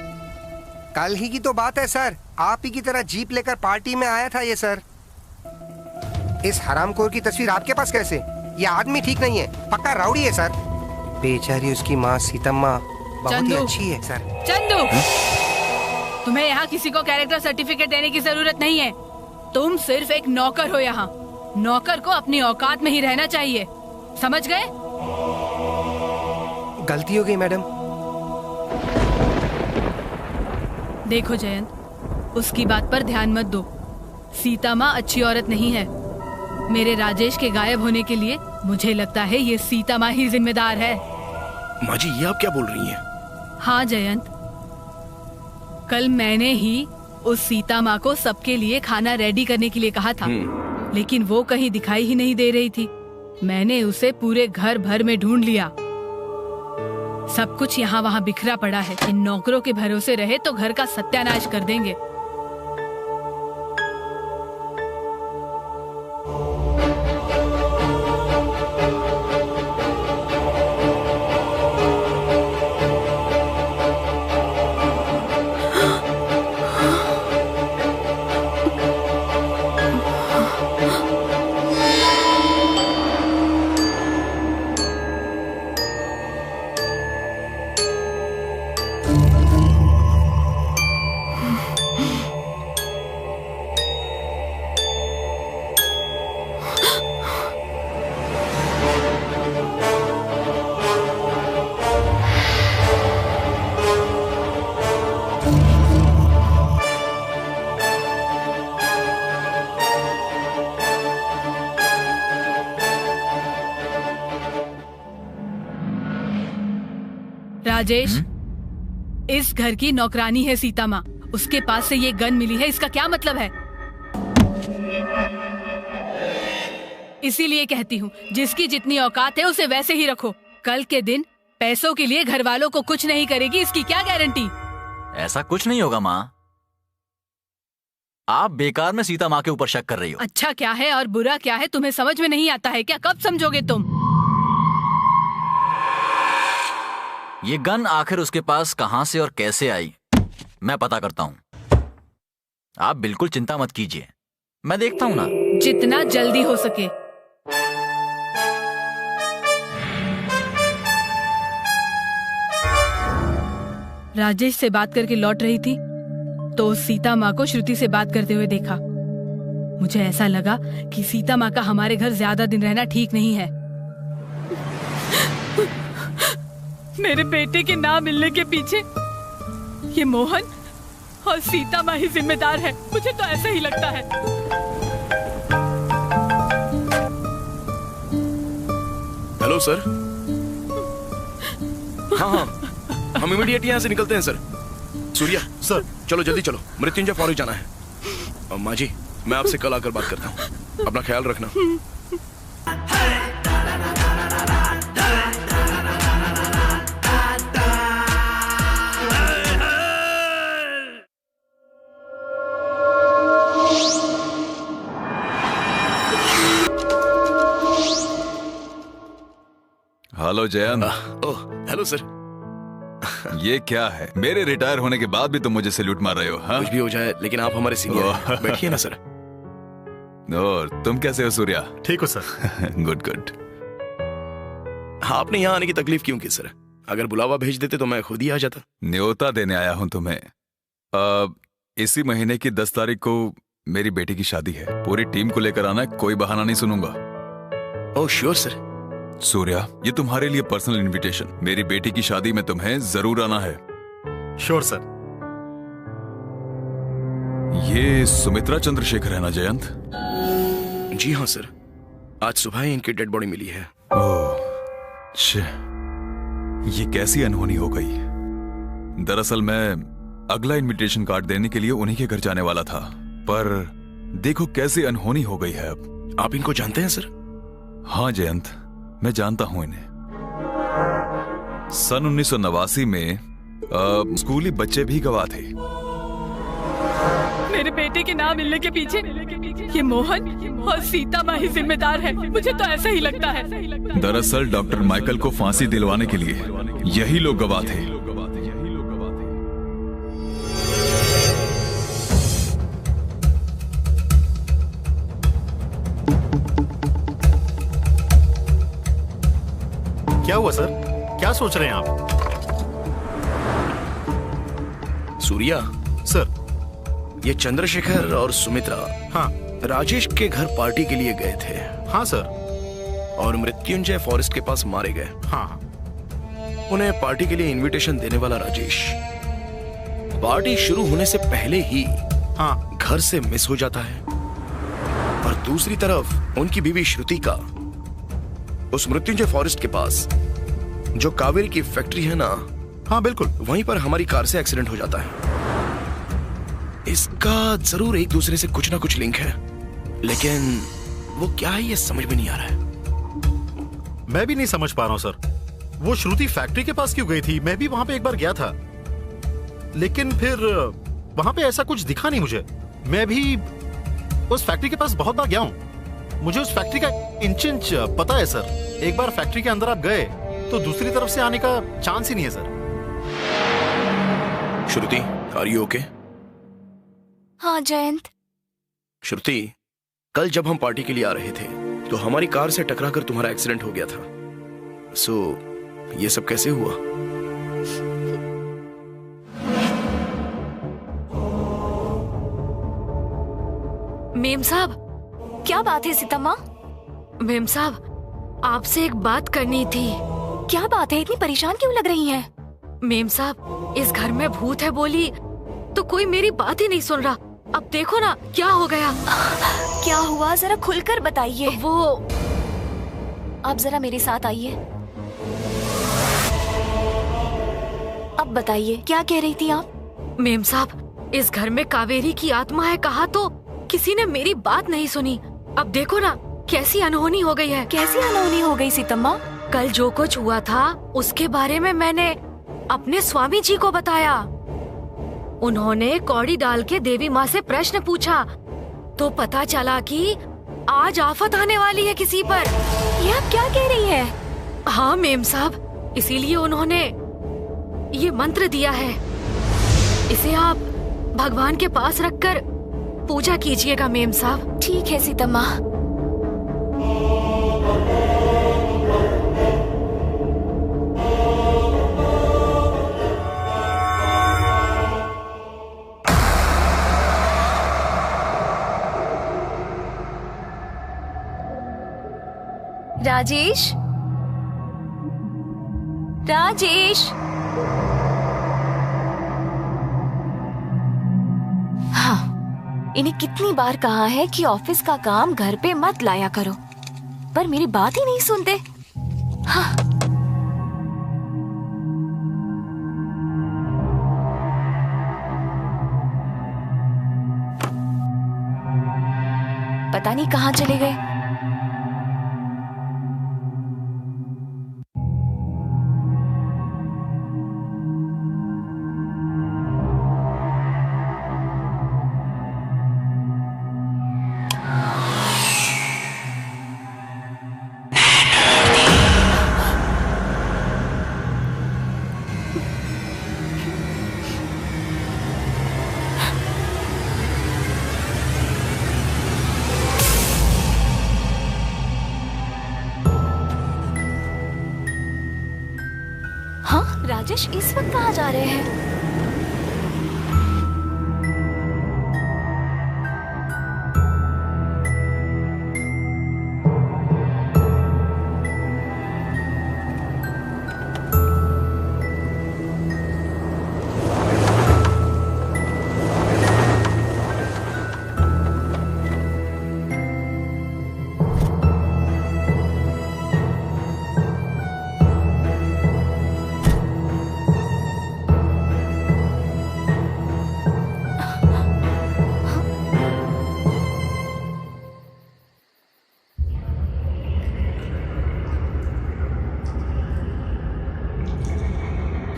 [SPEAKER 7] कल ही की तो बात है सर, आप ही की तरह जीप लेकर पार्टी में आया था ये सर। इस हरामखोर की तस्वीर आपके पास कैसे? ये आदमी ठीक नहीं है, पक्का राउडी है सर। बेचारी उसकी माँ सीतम्मा बहुत ही अच्छी है सर।
[SPEAKER 13] चंदू, तुम्हें यहाँ किसी को कैरेक्टर सर्टिफिकेट देने की जरूरत नहीं है। तुम सिर्फ एक नौकर हो यहाँ। नौकर को अपनी औकात में ही रहना चाहिए, समझ गए?
[SPEAKER 7] गलती हो गई मैडम।
[SPEAKER 13] देखो जयंत, उसकी बात पर ध्यान मत दो। सीता माँ अच्छी औरत नहीं है। मेरे राजेश के गायब होने के लिए मुझे लगता है ये सीता माँ ही जिम्मेदार है।
[SPEAKER 4] माँ जी, ये आप क्या बोल रही हैं?
[SPEAKER 13] हाँ जयंत, कल मैंने ही उस सीता माँ को सबके लिए खाना रेडी करने के लिए कहा था, लेकिन वो कहीं दिखाई ही नहीं दे रही थी। मैंने उसे पूरे घर भर में ढूंढ लिया। सब कुछ यहाँ वहाँ बिखरा पड़ा है। इन नौकरों के भरोसे रहे तो घर का सत्यानाश कर देंगे। राजेश, इस घर की नौकरानी है सीता माँ, उसके पास से ये गन मिली है, इसका क्या मतलब है? इसीलिए कहती हूँ जिसकी जितनी औकात है उसे वैसे ही रखो। कल के दिन पैसों के लिए घर वालों को कुछ नहीं करेगी, इसकी क्या गारंटी?
[SPEAKER 9] ऐसा कुछ नहीं होगा माँ, आप बेकार में सीता माँ के ऊपर शक कर रही हो।
[SPEAKER 13] अच्छा क्या है और बुरा क्या है तुम्हें समझ में नहीं आता है क्या? कब समझोगे तुम?
[SPEAKER 9] ये गन आखिर उसके पास कहां से और कैसे आई, मैं पता करता हूं। आप बिल्कुल चिंता मत कीजिए, मैं देखता हूं ना।
[SPEAKER 13] जितना जल्दी हो सके। राजेश से बात करके लौट रही थी तो सीता माँ को श्रुति से बात करते हुए देखा। मुझे ऐसा लगा कि सीता माँ का हमारे घर ज्यादा दिन रहना ठीक नहीं है। मेरे बेटे के ना मिलने के पीछे ये मोहन और सीता माँ ही जिम्मेदार है, मुझे तो ऐसा ही लगता है।
[SPEAKER 4] Hello sir. हाँ, हम इमीडिएट यहाँ से निकलते हैं सर। सूर्या
[SPEAKER 3] सर,
[SPEAKER 4] चलो जल्दी चलो, मृत्युंजय फॉरेस्ट जाना है। और माँ जी, मैं आपसे कल आकर बात करता हूँ, अपना ख्याल रखना।
[SPEAKER 1] Hello Jayant.
[SPEAKER 4] Oh hello sir.
[SPEAKER 1] ये क्या है, मेरे रिटायर होने के बाद भी तुम मुझे सैल्यूट मार रहे हो? हाँ?
[SPEAKER 4] कुछ भी हो जाए लेकिन आप हमारे सीनियर हैं। बैठिए ना सर।
[SPEAKER 1] और तुम कैसे हो सूर्या?
[SPEAKER 3] ठीक हो सर।
[SPEAKER 1] Good good.
[SPEAKER 4] आपने यहाँ आने की तकलीफ क्यों की सर? अगर बुलावा भेज देते तो मैं खुद ही आ जाता।
[SPEAKER 1] न्योता देने आया हूँ तुम्हें। इसी महीने की 10 तारीख को मेरी बेटी की शादी है, पूरी टीम को लेकर आना, कोई बहाना नहीं सुनूंगा।
[SPEAKER 4] Oh sure sir.
[SPEAKER 1] सूर्या, ये तुम्हारे लिए पर्सनल इनविटेशन, मेरी बेटी की शादी में तुम्हें जरूर आना है।
[SPEAKER 3] Sure sir.
[SPEAKER 1] ये सुमित्रा चंद्रशेखर है ना जयंत?
[SPEAKER 4] जी हाँ सर, आज सुबह ही इनकी डेड बॉडी मिली है।
[SPEAKER 1] ओह, ये कैसी अनहोनी हो गई। दरअसल मैं अगला इनविटेशन कार्ड देने के लिए उन्हीं के घर जाने वाला था, पर देखो कैसी अनहोनी हो गई है अब।
[SPEAKER 4] आप इनको जानते हैं सर?
[SPEAKER 1] हाँ जयंत, मैं जानता हूं इन्हें। सन 1989 में स्कूली बच्चे भी गवाह थे।
[SPEAKER 13] मेरे बेटे के ना मिलने के पीछे ये मोहन और सीता माँ ही जिम्मेदार है, मुझे तो ऐसा ही लगता है।
[SPEAKER 1] दरअसल डॉक्टर माइकल को फांसी दिलवाने के लिए यही लोग गवाह थे।
[SPEAKER 3] क्या हुआ सर, क्या सोच रहे हैं आप?
[SPEAKER 4] सूर्या
[SPEAKER 3] सर,
[SPEAKER 4] ये चंद्रशेखर और सुमित्रा
[SPEAKER 3] हाँ
[SPEAKER 4] राजेश के घर पार्टी के लिए गए थे।
[SPEAKER 3] हाँ सर।
[SPEAKER 4] और मृत्युंजय फॉरेस्ट के पास मारे गए।
[SPEAKER 3] हाँ।
[SPEAKER 4] उन्हें पार्टी के लिए इनविटेशन देने वाला राजेश पार्टी शुरू होने से पहले ही घर से मिस हो जाता है। और दूसरी तरफ उनकी बीवी श्रुति का उस मृत्युंजय फॉरेस्ट के पास जो कावेरी की फैक्ट्री है ना,
[SPEAKER 3] हाँ बिल्कुल,
[SPEAKER 4] वहीं पर हमारी कार से एक्सीडेंट हो जाता है। इसका जरूर एक दूसरे से कुछ ना कुछ लिंक है, लेकिन वो क्या है ये समझ में नहीं आ रहा है।
[SPEAKER 3] मैं भी नहीं समझ पा रहा हूँ सर। वो श्रुति फैक्ट्री के पास क्यों गई थी? मैं भी वहां पे एक बार गया था, लेकिन फिर वहां पे ऐसा कुछ दिखा नहीं मुझे। मैं भी उस फैक्ट्री के पास बहुत बार गया हूँ, मुझे उस फैक्ट्री का इंच पता है सर। एक बार फैक्ट्री के अंदर आप गए तो दूसरी तरफ से आने का चांस ही नहीं है sir.
[SPEAKER 4] Shruti, are you okay?
[SPEAKER 14] हाँ जयंत।
[SPEAKER 4] श्रुति, कल जब हम पार्टी के लिए आ रहे थे तो हमारी कार से टकराकर तुम्हारा एक्सीडेंट हो गया था। ये सब कैसे हुआ?
[SPEAKER 8] मेम साहब।
[SPEAKER 10] क्या बात है सीता माँ?
[SPEAKER 8] मेम साहब, आपसे एक बात करनी थी।
[SPEAKER 10] क्या बात है, इतनी परेशान क्यों लग रही हैं?
[SPEAKER 8] मेम साहब, इस घर में भूत है बोली तो कोई मेरी बात ही नहीं सुन रहा। अब देखो ना क्या हो गया।
[SPEAKER 10] क्या हुआ, जरा खुलकर बताइए।
[SPEAKER 8] वो
[SPEAKER 10] आप जरा मेरे साथ आइए। अब बताइए क्या कह रही थी आप?
[SPEAKER 8] मेम साहब, इस घर में कावेरी की आत्मा है कहा तो किसी ने मेरी बात नहीं सुनी। अब देखो ना कैसी अनहोनी हो गई है।
[SPEAKER 10] कैसी अनहोनी हो गई सीतम्मा?
[SPEAKER 8] कल जो कुछ हुआ था उसके बारे में मैंने अपने स्वामी जी को बताया। उन्होंने कौड़ी डाल के देवी माँ से प्रश्न पूछा तो पता चला कि आज आफत आने वाली है किसी पर।
[SPEAKER 10] ये आप क्या कह रही है?
[SPEAKER 8] हाँ मेम साहब, इसीलिए उन्होंने ये मंत्र दिया है। इसे आप भगवान के पास रखकर पूजा कीजिएगा मेम साहब।
[SPEAKER 10] ठीक है सीतम्मा। राजेश, राजेश, हाँ, इन्हें कितनी बार कहा है कि ऑफिस का काम घर पे मत लाया करो, पर मेरी बात ही नहीं सुनते। हाँ। पता नहीं कहाँ चले गए। राजेश इस वक्त कहाँ जा रहे हैं?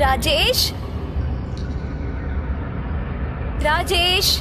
[SPEAKER 10] राजेश, राजेश,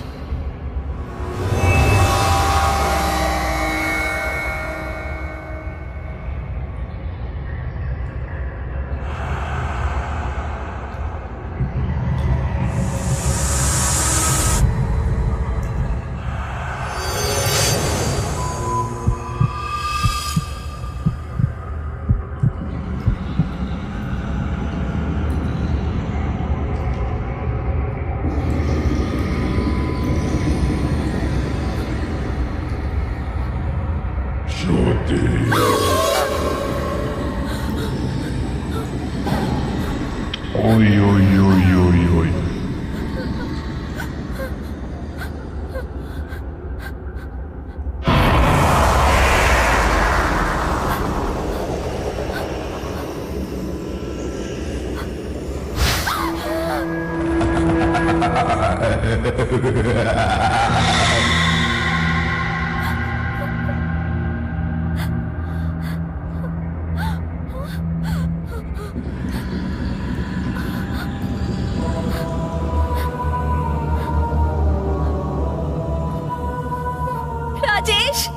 [SPEAKER 10] राजेश,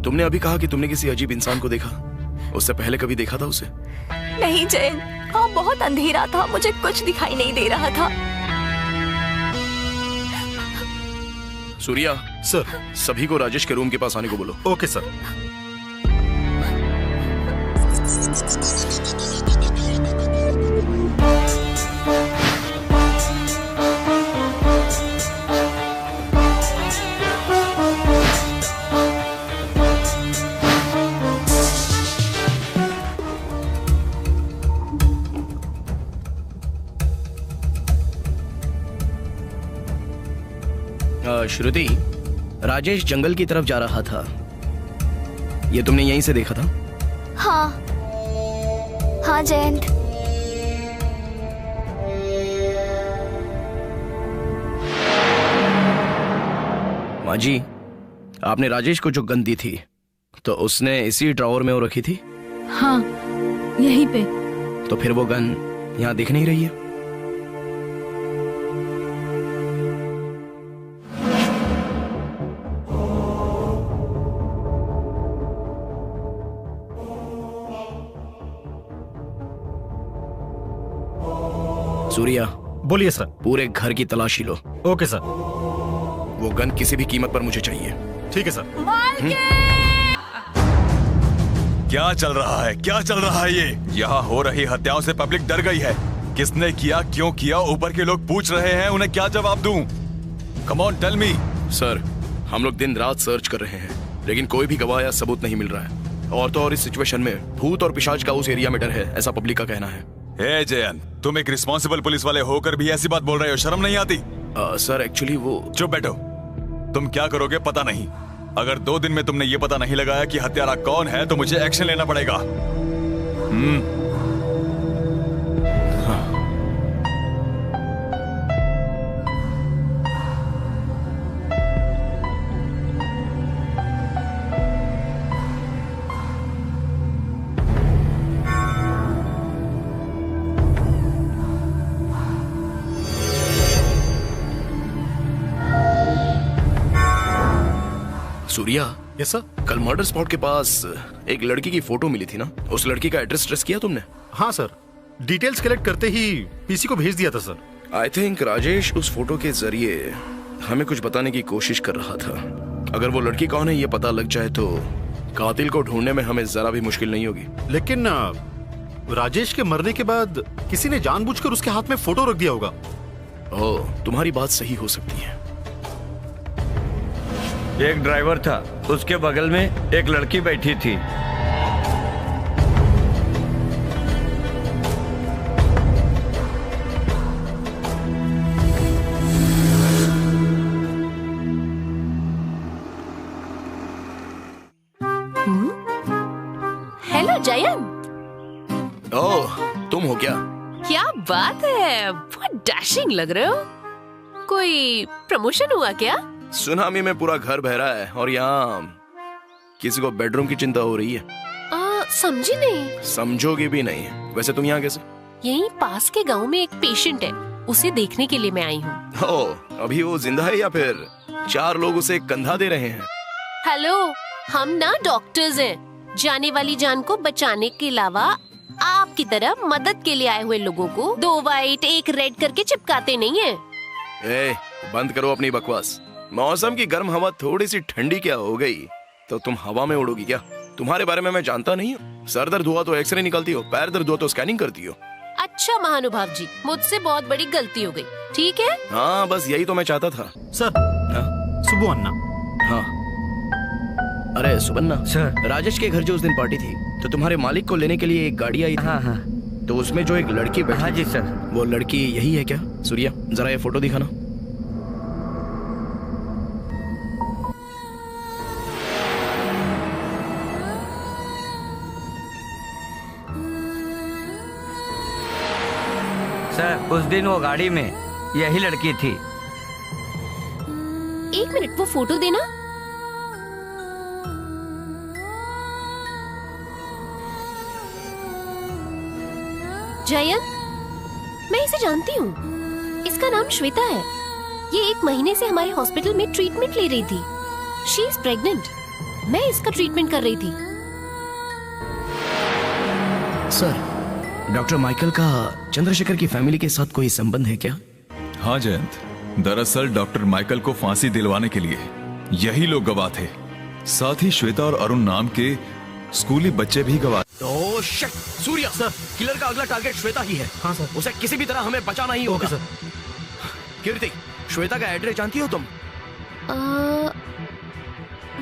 [SPEAKER 4] तुमने अभी कहा कि तुमने किसी अजीब इंसान को देखा। उससे पहले कभी देखा था उसे?
[SPEAKER 10] नहीं जयन, वहाँ बहुत अंधेरा था, मुझे कुछ दिखाई नहीं दे रहा था।
[SPEAKER 4] सूर्या
[SPEAKER 3] सर,
[SPEAKER 4] सभी को राजेश के रूम के पास आने को बोलो।
[SPEAKER 3] Okay sir.
[SPEAKER 4] श्रुति, राजेश जंगल की तरफ जा रहा था, ये तुमने यहीं से देखा था?
[SPEAKER 14] हाँ हाँ जयंत।
[SPEAKER 4] माँ जी, आपने राजेश को जो गन दी थी तो उसने इसी ड्रॉवर में वो रखी थी?
[SPEAKER 13] हाँ, यहीं पे।
[SPEAKER 4] तो फिर वो गन यहाँ दिख नहीं रही है? सूर्या,
[SPEAKER 3] बोलिए सर।
[SPEAKER 4] पूरे घर की तलाशी लो।
[SPEAKER 3] Okay sir.
[SPEAKER 4] वो गन किसी भी कीमत पर मुझे चाहिए।
[SPEAKER 3] ठीक है सर।
[SPEAKER 1] क्या चल रहा है, क्या चल रहा है ये? यहाँ हो रही हत्याओं से पब्लिक डर गई है। किसने किया, क्यों किया, ऊपर के लोग पूछ रहे हैं, उन्हें क्या जवाब दूं? Come on tell me.
[SPEAKER 4] Sir, हम लोग दिन रात सर्च कर रहे हैं, लेकिन कोई भी गवाह या सबूत नहीं मिल रहा है। और तो और इस सिचुएशन में भूत और पिशाच का उस एरिया में डर है, ऐसा पब्लिक का कहना है।
[SPEAKER 1] हे जयंत, तुम एक रिस्पॉन्सिबल पुलिस वाले होकर भी ऐसी बात बोल रहे हो, शर्म नहीं आती?
[SPEAKER 4] सर एक्चुअली वो...
[SPEAKER 1] चुप बैठो। तुम क्या करोगे पता नहीं। अगर 2 दिन में तुमने ये पता नहीं लगाया कि हत्यारा कौन है तो मुझे एक्शन लेना पड़ेगा।
[SPEAKER 4] Surya,
[SPEAKER 3] yes sir.
[SPEAKER 4] कल मर्डर स्पॉट के पास एक लड़की की फोटो मिली थी ना, उस लड़की का एड्रेस ट्रेस किया तुमने?
[SPEAKER 3] हाँ सर, डिटेल्स कलेक्ट करते ही पीसी को भेज दिया था सर।
[SPEAKER 4] आई थिंक राजेश उस फोटो के जरिए हमें कुछ बताने की कोशिश कर रहा था। अगर वो लड़की कौन है ये पता लग जाए तो कातिल को ढूंढने में हमें जरा भी मुश्किल नहीं होगी।
[SPEAKER 3] लेकिन राजेश के मरने के बाद किसी ने जानबूझकर उसके हाथ में फोटो रख दिया होगा।
[SPEAKER 4] ओह, तुम्हारी बात सही हो सकती है।
[SPEAKER 16] एक ड्राइवर था, उसके बगल में एक लड़की बैठी थी।
[SPEAKER 15] हेलो जयंत।
[SPEAKER 4] ओह, तुम हो क्या?
[SPEAKER 15] क्या बात है, बहुत डैशिंग लग रहे हो। कोई प्रमोशन हुआ क्या?
[SPEAKER 4] सुनामी में पूरा घर बह रहा है और यहाँ किसी को बेडरूम की चिंता हो रही है।
[SPEAKER 15] समझी नहीं।
[SPEAKER 4] समझोगी भी नहीं। वैसे तुम यहाँ कैसे?
[SPEAKER 15] यहीं पास के गांव में एक पेशेंट है, उसे देखने के लिए मैं आई हूँ।
[SPEAKER 4] ओह, अभी वो जिंदा है या फिर 4 लोग उसे कंधा दे रहे हैं?
[SPEAKER 15] हेलो, हम ना डॉक्टर्स हैं। जाने वाली जान को बचाने के अलावा आपकी तरह मदद के लिए आए हुए लोगों को 2 वाइट 1 रेड करके चिपकाते नहीं है।
[SPEAKER 4] ए, बंद करो अपनी बकवास। मौसम की गर्म हवा थोड़ी सी ठंडी क्या हो गई तो तुम हवा में उड़ोगी क्या? तुम्हारे बारे में मैं जानता नहीं हूँ। सर दर्द हुआ तो एक्सरे निकालती हो, पैर दर्द हुआ तो स्कैनिंग करती हो।
[SPEAKER 15] अच्छा महानुभाव जी, मुझसे बहुत बड़ी गलती हो गई। ठीक है?
[SPEAKER 4] हाँ, बस यही तो मैं चाहता था।
[SPEAKER 3] सर, सुबन्ना।
[SPEAKER 4] हाँ, अरे सुबन्ना सर, राजेश के घर जो उस दिन पार्टी थी तो तुम्हारे मालिक को लेने के लिए एक गाड़ी आई थी।
[SPEAKER 16] हाँ हाँ।
[SPEAKER 4] तो उसमें जो एक लड़की बैठी।
[SPEAKER 16] हाँ जी सर।
[SPEAKER 4] वो लड़की यही है क्या? सूर्या, जरा ये फोटो दिखाना।
[SPEAKER 16] सर, उस दिन वो गाड़ी में यही लड़की थी।
[SPEAKER 15] 1 मिनट, वो फोटो देना। जयंत, मैं इसे जानती हूँ। इसका नाम श्वेता है। ये 1 महीने से हमारे हॉस्पिटल में ट्रीटमेंट ले रही थी। She is pregnant. मैं इसका ट्रीटमेंट कर रही थी।
[SPEAKER 4] सर, डॉक्टर माइकल का चंद्रशेखर की फैमिली के साथ कोई संबंध है क्या?
[SPEAKER 1] हाँ जयंत, दरअसल डॉक्टर माइकल को फांसी दिलवाने के लिए यही लोग गवाह थे। साथ ही श्वेता और अरुण नाम के स्कूली बच्चे भी गवाह।
[SPEAKER 4] Oh shit! Surya sir, killer का अगला टारगेट श्वेता ही है। हाँ सर। उसे किसी भी तरह हमें बचाना ही होगा। सर। कीर्ति, श्वेता का एड्रेस जानती हो तुम?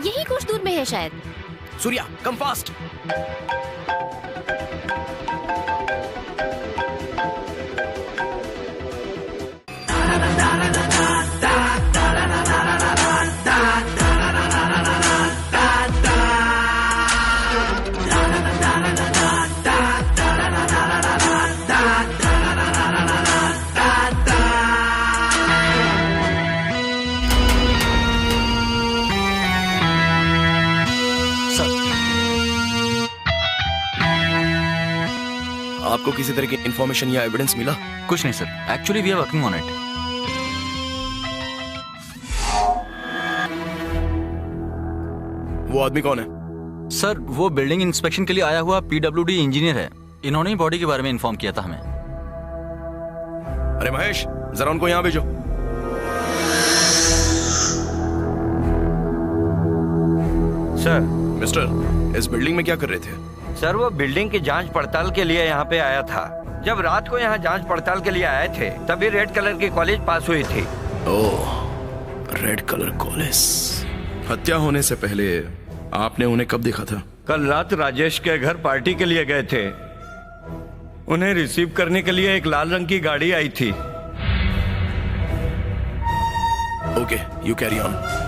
[SPEAKER 15] यही कुछ दूर में है शायद।
[SPEAKER 4] Surya, come fast. आपको किसी तरह की इंफॉर्मेशन या एविडेंस मिला?
[SPEAKER 9] कुछ नहीं sir, actually we are working on it.
[SPEAKER 4] वो आदमी कौन है?
[SPEAKER 9] सर, वो बिल्डिंग इंस्पेक्शन के लिए आया हुआ पीडब्ल्यूडी इंजीनियर है। इन्होंने ही बॉडी के बारे में इन्फॉर्म किया था हमें।
[SPEAKER 4] अरे महेश, जरा उनको यहाँ भेजो।
[SPEAKER 16] सर।
[SPEAKER 4] मिस्टर, इस बिल्डिंग में क्या कर रहे थे?
[SPEAKER 16] सर, वो बिल्डिंग की जांच पड़ताल के लिए यहाँ पे आया था। जब रात को यहाँ जांच पड़ताल के लिए आए थे तभी रेड कलर की कॉलेज पास हुई थी।
[SPEAKER 4] ओह, रेड कलर कॉलेज। हत्या होने से पहले आपने उन्हें कब देखा था?
[SPEAKER 16] कल रात राजेश के घर पार्टी के लिए गए थे। उन्हें रिसीव करने के लिए एक लाल रंग की गाड़ी आई थी।
[SPEAKER 4] Okay, you carry on.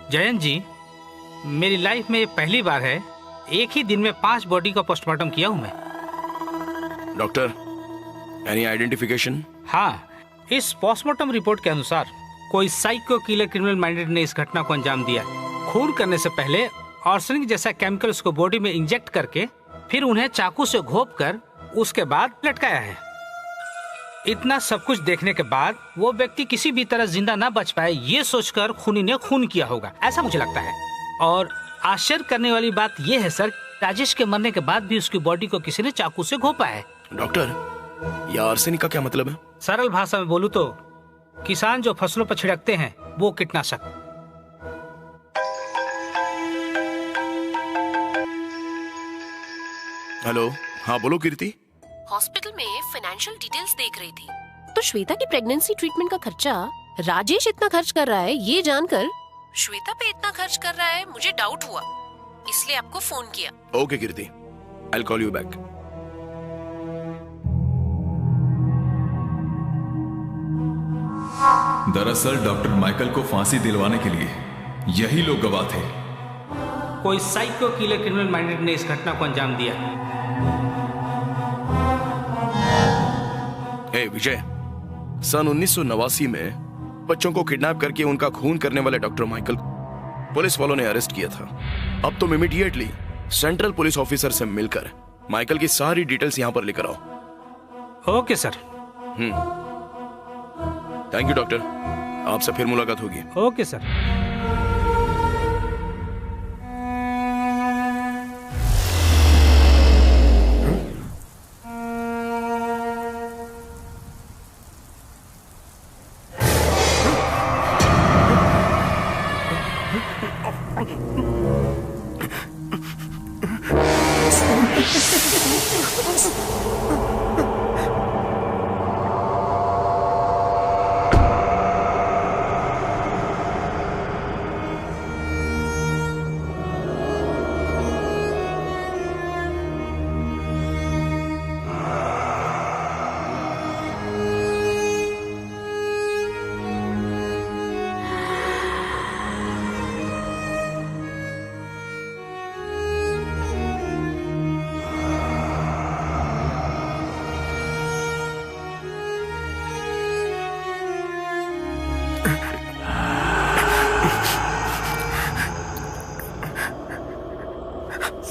[SPEAKER 12] Jayant ji, मेरी लाइफ में ये पहली बार है एक ही दिन में 5 बॉडी का पोस्टमार्टम किया हूं मैं।
[SPEAKER 4] Doctor, any identification?
[SPEAKER 12] हाँ, इस पोस्टमार्टम रिपोर्ट के अनुसार कोई साइको किलर क्रिमिनल माइंडेड ने इस घटना को अंजाम दिया। खून करने से पहले आर्सेनिक जैसा केमिकल्स को बॉडी में इंजेक्ट करके फिर उन्हें चाकू से घोंपकर उसके बाद लटकाया है। इतना सब कुछ देखने के बाद वो व्यक्ति किसी भी तरह जिंदा ना बच पाए, ये सोचकर खूनी ने खून किया होगा, ऐसा मुझे लगता है। और आश्चर्य करने वाली बात यह है सर, राजेश के मरने के बाद भी उसकी बॉडी को किसी ने चाकू से घोंपा है।
[SPEAKER 4] डॉक्टर, ये आर्सेनिक का क्या मतलब है?
[SPEAKER 12] सरल भाषा में बोलूं तो किसान जो फसलों पर छिड़कते हैं वो कीटनाशक।
[SPEAKER 4] हेलो, हाँ बोलो कीर्ति।
[SPEAKER 15] हॉस्पिटल में फाइनेंशियल डिटेल्स देख रही थी, तो श्वेता की प्रेगनेंसी ट्रीटमेंट का खर्चा राजेश इतना खर्च कर रहा है, ये जानकर श्वेता पे इतना खर्च कर रहा है, मुझे डाउट हुआ, इसलिए आपको फोन किया।
[SPEAKER 4] Okay Kirti, I will call you back.
[SPEAKER 1] दरअसल डॉक्टर माइकल को फांसी दिलवाने के लिए यही लोग गवाह थे।
[SPEAKER 12] कोई साइको किलर क्रिमिनल माइंडेड ने इस घटना को अंजाम दिया।
[SPEAKER 4] विजय, सन 1989 में बच्चों को किडनैप करके उनका खून करने वाले डॉक्टर माइकल पुलिस वालों ने अरेस्ट किया था। अब तुम इमीडिएटली सेंट्रल पुलिस ऑफिसर से मिलकर माइकल की सारी डिटेल्स यहां पर लेकर आओ।
[SPEAKER 12] Okay sir.
[SPEAKER 4] Thank you doctor, आपसे फिर मुलाकात होगी।
[SPEAKER 12] Okay sir.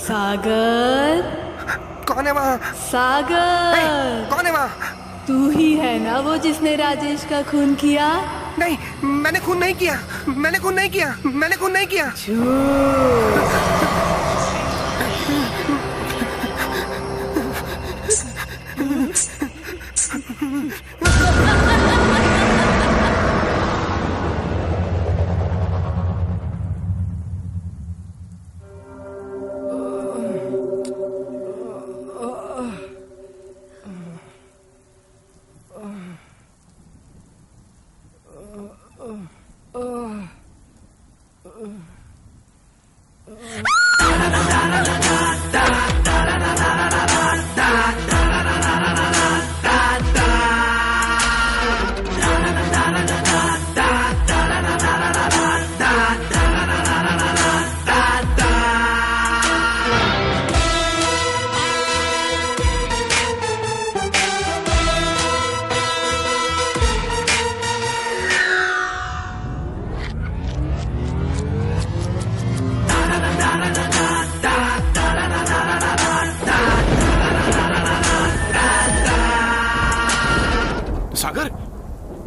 [SPEAKER 13] सागर,
[SPEAKER 7] कौन है वहाँ?
[SPEAKER 13] सागर,
[SPEAKER 7] कौन है वहाँ?
[SPEAKER 13] तू ही है ना वो जिसने राजेश का खून किया?
[SPEAKER 7] नहीं, मैंने खून नहीं किया, मैंने खून नहीं किया, मैंने खून नहीं किया।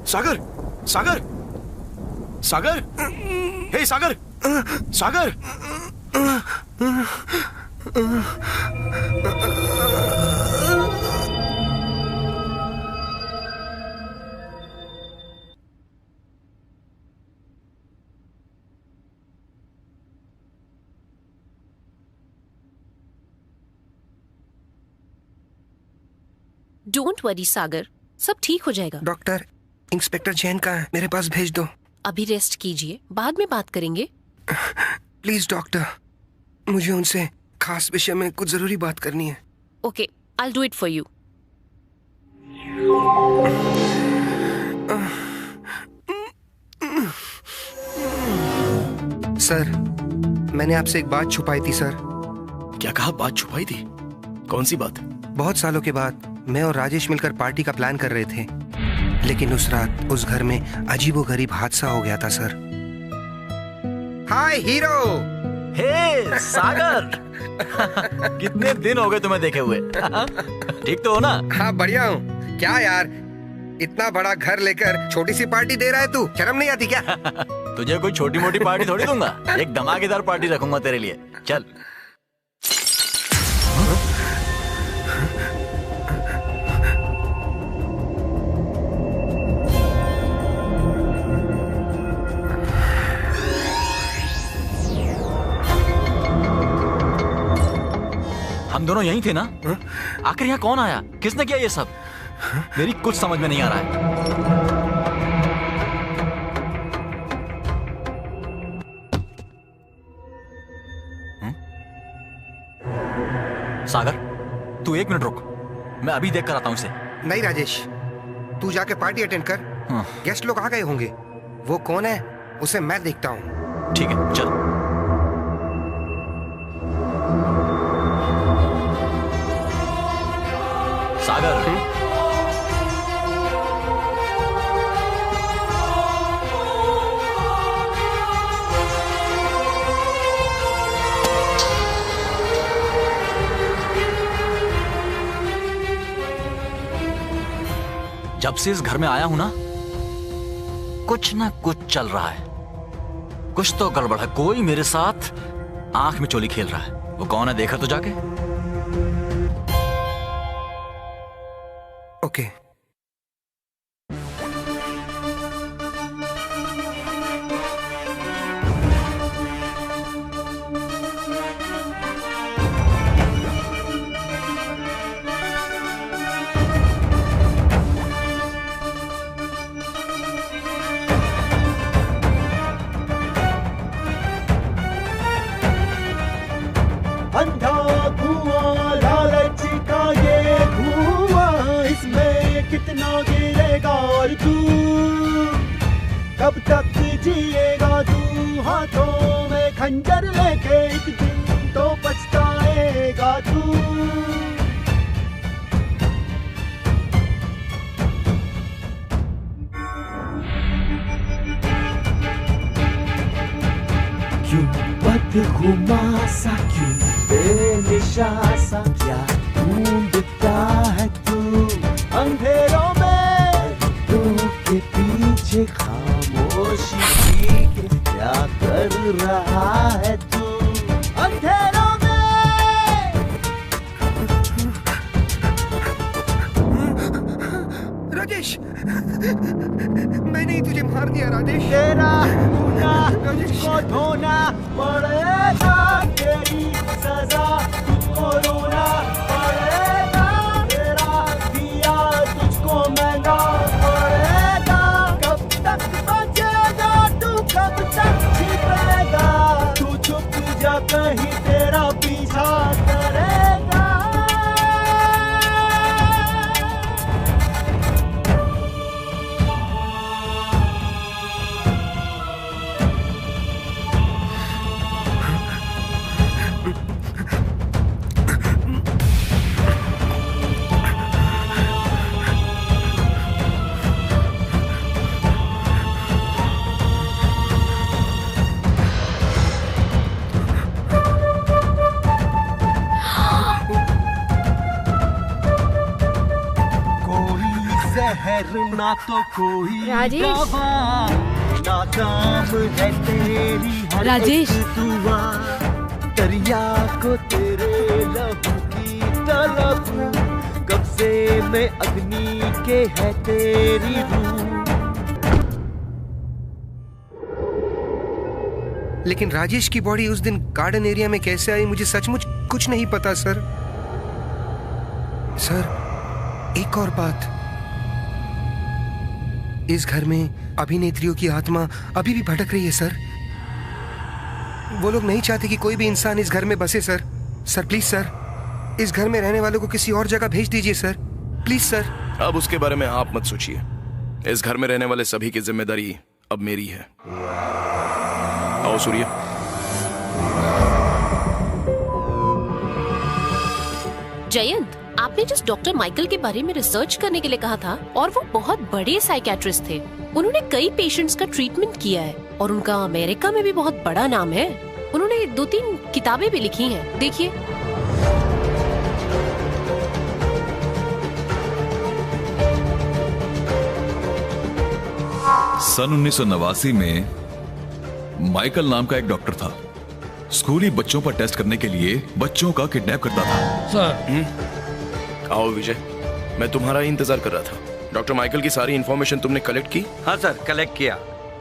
[SPEAKER 4] सागर, सागर, सागर, हे सागर, सागर।
[SPEAKER 15] डोंट वरी सागर, सब ठीक हो जाएगा।
[SPEAKER 7] डॉक्टर, इंस्पेक्टर जैन का है, मेरे पास भेज दो।
[SPEAKER 15] अभी रेस्ट कीजिए, बाद में बात करेंगे।
[SPEAKER 7] प्लीज डॉक्टर, मुझे उनसे खास विषय में कुछ जरूरी बात करनी है।
[SPEAKER 15] Okay, I do it for you.
[SPEAKER 7] Sir, मैंने आपसे एक बात छुपाई थी सर।
[SPEAKER 4] क्या कहा? बात छुपाई थी? कौन सी बात?
[SPEAKER 7] बहुत सालों के बाद मैं और राजेश मिलकर पार्टी का प्लान कर रहे थे, लेकिन उस रात उस घर में अजीबोगरीब हादसा हो गया था सर। हाय हीरो।
[SPEAKER 9] हे सागर, कितने दिन हो गए तुम्हें देखे हुए। ठीक तो हो ना?
[SPEAKER 7] हाँ बढ़िया हूँ। क्या यार, इतना बड़ा घर लेकर छोटी सी पार्टी दे रहा है तू, शर्म नहीं आती क्या?
[SPEAKER 9] तुझे कोई छोटी मोटी पार्टी थोड़ी दूंगा, एक धमाकेदार पार्टी रखूंगा तेरे लिए। चल। हम दोनों यहीं थे ना? आखिर यहाँ कौन आया? किसने किया ये सब? मेरी कुछ समझ में नहीं आ रहा है। सागर, तू 1 मिनट रुक, मैं अभी देख कर आता हूँ इसे।
[SPEAKER 7] नहीं राजेश, तू जाके पार्टी अटेंड कर। गेस्ट लोग आ गए होंगे, वो कौन है उसे मैं देखता हूँ।
[SPEAKER 9] ठीक है, चल। सागर, जब से इस घर में आया हूं ना कुछ चल रहा है। कुछ तो गड़बड़ है। कोई मेरे साथ आंख में चोली खेल रहा है। वो कौन है देखा तो जाके।
[SPEAKER 7] ओके।
[SPEAKER 17] अंधा धुआं लालच का ये धुआं, इसमें कितना गिरेगा और तू कब तक जिएगा तू हाथों में खंजर लेके, एक दिन तो पछताएगा तू। क्यों बात गुमा सा क्यों, बेनिशा सा क्या ढूंढता है तू अंधेरों में, पर्दों के पीछे खामोशी के क्या कर रहा है तू अंधेरों में।
[SPEAKER 7] राजेश, मैंने ही तुझे मार दिया राजेश।
[SPEAKER 17] तेरा गुनाह तुझको ढोना पड़ेगा, तेरी सजा तुझको रोना पड़ेगा, तेरा दिया तुझको महंगा पड़ेगा। कब तक बचेगा तू, कब तक छिपेगा तू, छुप जा कहीं तेरा पीछा करेगा। ना तो कोई
[SPEAKER 13] राजेश।
[SPEAKER 17] दवा, नाकाम है तेरी हर
[SPEAKER 13] राजेश।
[SPEAKER 17] एक दुआ, दरिया को तेरे लहू की तलब, कब्जे में अग्नि के है तेरी रूह।
[SPEAKER 7] लेकिन राजेश की बॉडी उस दिन गार्डन एरिया में कैसे आई, मुझे सचमुच कुछ नहीं पता सर। सर, एक और बात, इस घर में अभिनेत्रियों की आत्मा अभी भी भटक रही है सर। वो लोग नहीं चाहते कि कोई भी इंसान इस घर में बसे सर। सर प्लीज सर, इस घर में रहने वालों को किसी और जगह भेज दीजिए सर, प्लीज सर।
[SPEAKER 4] अब उसके बारे में आप मत सोचिए, इस घर में रहने वाले सभी की जिम्मेदारी अब मेरी है। आओ सूर्य।
[SPEAKER 15] जयंत, आपने जिस डॉक्टर माइकल के बारे में रिसर्च करने के लिए कहा था, और वो बहुत बड़े साइकियाट्रिस्ट थे, उन्होंने कई पेशेंट्स का ट्रीटमेंट किया है और उनका अमेरिका में भी बहुत बड़ा नाम है। उन्होंने 2-3 किताबें भी लिखी हैं, देखिए।
[SPEAKER 1] सन 1989 में माइकल नाम का एक डॉक्टर था, स्कूली बच्चों पर टेस्ट करने के लिए बच्चों का किडनैप करता था।
[SPEAKER 12] सर।
[SPEAKER 4] आओ विजय, मैं तुम्हारा ही इंतजार कर रहा था। डॉक्टर माइकल की सारी इन्फॉर्मेशन तुमने कलेक्ट की?
[SPEAKER 16] हाँ सर, कलेक्ट किया।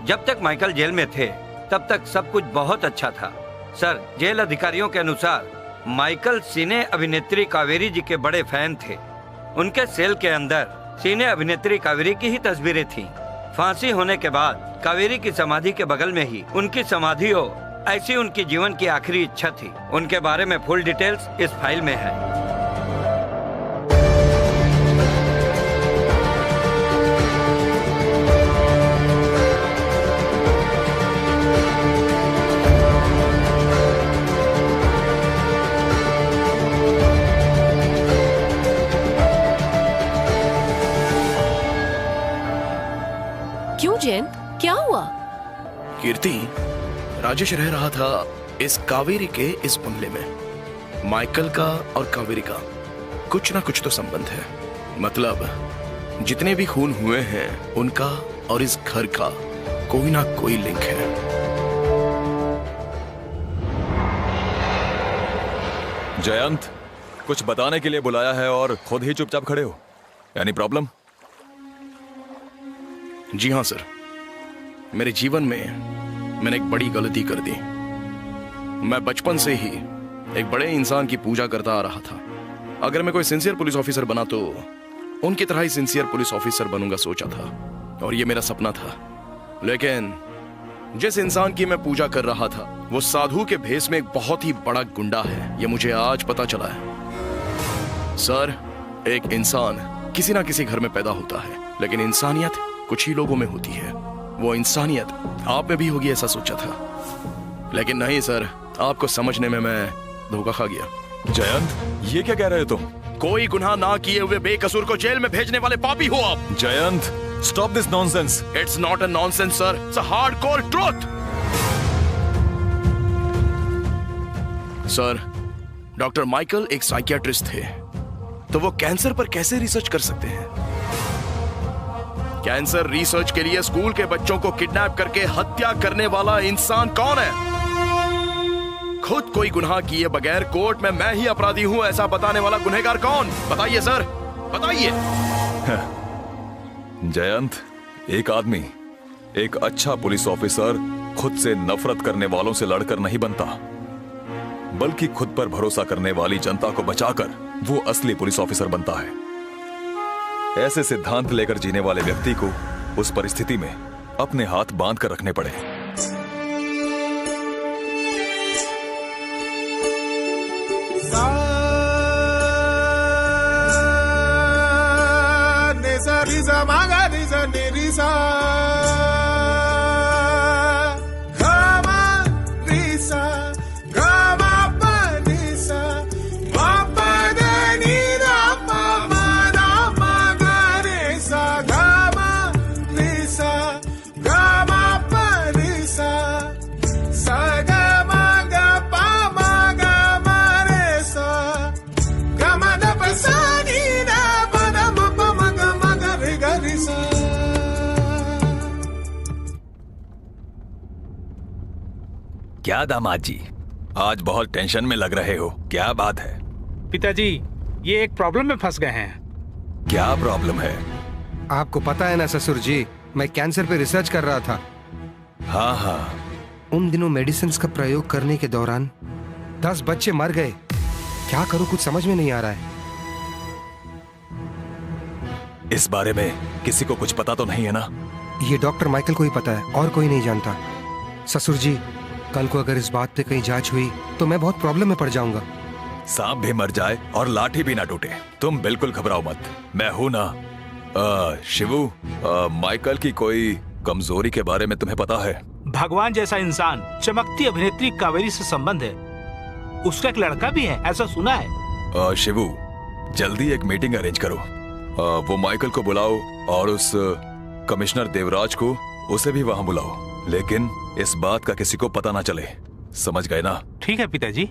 [SPEAKER 16] जब तक माइकल जेल में थे तब तक सब कुछ बहुत अच्छा था। सर, जेल अधिकारियों के अनुसार माइकल सिने अभिनेत्री कावेरी जी के बड़े फैन थे। उनके सेल के अंदर सिने अभिनेत्री कावेरी की ही तस्वीरें थीं। फांसी होने के बाद कावेरी की समाधि के बगल में ही उनकी समाधि हो, ऐसी उनकी जीवन की आखिरी इच्छा थी। उनके बारे में फुल डिटेल्स इस फाइल में है।
[SPEAKER 15] क्यों जयंत, क्या हुआ?
[SPEAKER 4] कीर्ति, राजेश रह रहा था इस कावेरी के इस बंगले में। माइकल का और कावेरी का कुछ ना कुछ तो संबंध है। मतलब जितने भी खून हुए हैं उनका और इस घर का कोई ना कोई लिंक है।
[SPEAKER 1] जयंत, कुछ बताने के लिए बुलाया है और खुद ही चुपचाप खड़े हो। यानी प्रॉब्लम?
[SPEAKER 4] जी हाँ सर, मेरे जीवन में मैंने एक बड़ी गलती कर दी। मैं बचपन से ही एक बड़े इंसान की पूजा करता आ रहा था। अगर मैं कोई सिंसियर पुलिस ऑफिसर बना तो उनकी तरह ही सिंसियर पुलिस ऑफिसर बनूंगा सोचा था, और ये मेरा सपना था। लेकिन जिस इंसान की मैं पूजा कर रहा था वो साधु के भेष में एक बहुत ही बड़ा गुंडा है, ये मुझे आज पता चला है। सर, एक इंसान किसी ना किसी घर में पैदा होता है, लेकिन इंसानियत कुछ ही लोगों में होती है। वो इंसानियत आप में भी होगी ऐसा सोचा था, लेकिन नहीं सर, आपको समझने में मैं धोखा खा गया।
[SPEAKER 1] जयंत, ये क्या कह रहे हो तुम?
[SPEAKER 4] कोई गुनाह ना किए हुए बेकसूर को जेल में भेजने वाले पापी हो आप।
[SPEAKER 1] Jayant, stop this nonsense.
[SPEAKER 4] It's not a nonsense sir, it's a hardcore truth. Sir, doctor Michael एक साइकियाट्रिस्ट थे, तो वो कैंसर पर कैसे रिसर्च कर सकते हैं? कैंसर रिसर्च के लिए स्कूल के बच्चों को किडनैप करके हत्या करने वाला इंसान कौन है? खुद कोई गुनाह किए बगैर कोर्ट में मैं ही अपराधी हूं ऐसा बताने वाला गुनहगार कौन? बताइए सर, बताइए।
[SPEAKER 1] जयंत, एक आदमी, एक अच्छा पुलिस ऑफिसर खुद से नफरत करने वालों से लड़कर नहीं बनता, बल्कि खुद पर भरोसा करने वाली जनता को बचाकर वो असली पुलिस ऑफिसर बनता है। ऐसे सिद्धांत लेकर जीने वाले व्यक्ति को उस परिस्थिति में अपने हाथ बांध कर रखने पड़े। क्या दामाद जी, आज बहुत टेंशन में लग रहे हो, क्या बात है?
[SPEAKER 12] पिताजी, ये एक प्रॉब्लम में फंस गए हैं।
[SPEAKER 1] क्या प्रॉब्लम है?
[SPEAKER 7] आपको पता है ना ससुर जी, मैं कैंसर पे रिसर्च कर रहा था।
[SPEAKER 1] हाँ हाँ।
[SPEAKER 7] उन दिनों मेडिसिन का प्रयोग करने के दौरान 10 बच्चे मर गए। क्या करूं, कुछ समझ में नहीं आ रहा है।
[SPEAKER 1] इस बारे में किसी को कुछ पता तो नहीं है ना?
[SPEAKER 7] ये डॉक्टर माइकल को ही पता है और कोई नहीं जानता। ससुर जी, कल को अगर इस बात पे कहीं जांच हुई तो मैं बहुत प्रॉब्लम में पड़ जाऊंगा।
[SPEAKER 1] सांप भी मर जाए और लाठी भी ना टूटे, तुम बिल्कुल घबराओ मत, मैं हूं ना। शिवू, माइकल की कोई कमजोरी के बारे में तुम्हें पता है?
[SPEAKER 12] भगवान जैसा इंसान, चमकती अभिनेत्री कावेरी से संबंध है, उसका एक लड़का भी है, ऐसा सुना है।
[SPEAKER 1] शिवू, जल्दी एक मीटिंग अरेंज करो। वो माइकल को बुलाओ और उस कमिश्नर देवराज को, उसे भी वहां बुलाओ, लेकिन इस बात का किसी को पता ना चले, समझ गए ना?
[SPEAKER 12] ठीक है पिताजी।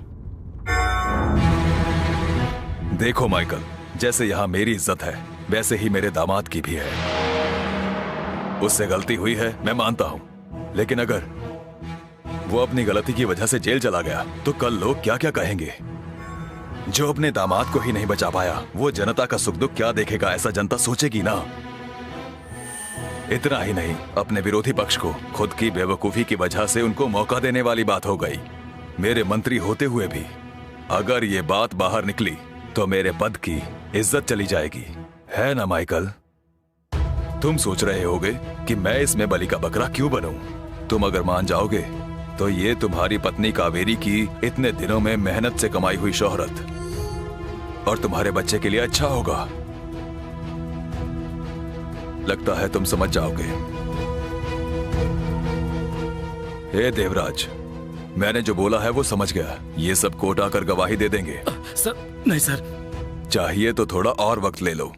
[SPEAKER 1] देखो माइकल, जैसे यहाँ मेरी इज्जत है वैसे ही मेरे दामाद की भी है। उससे गलती हुई है, मैं मानता हूँ, लेकिन अगर वो अपनी गलती की वजह से जेल चला गया तो कल लोग क्या क्या कहेंगे? जो अपने दामाद को ही नहीं बचा पाया, वो जनता का सुख दुख क्या देखेगा, ऐसा जनता सोचेगी ना। इतना ही नहीं, अपने विरोधी पक्ष को खुद की बेवकूफी की वजह से उनको मौका देने वाली बात हो गई। मेरे मंत्री होते हुए भी अगर ये बात बाहर निकली तो मेरे पद की इज्जत चली जाएगी, है ना माइकल? तुम सोच रहे होगे कि मैं इसमें बलि का बकरा क्यों बनूं? तुम अगर मान जाओगे तो ये तुम्हारी पत्नी कावेरी की इतने दिनों में मेहनत से कमाई हुई शोहरत और तुम्हारे बच्चे के लिए अच्छा होगा। लगता है तुम समझ जाओगे। हे देवराज, मैंने जो बोला है वो समझ गया। ये सब कोर्ट आकर गवाही दे देंगे।
[SPEAKER 2] सर, नहीं सर।
[SPEAKER 1] चाहिए तो थोड़ा और वक्त ले लो।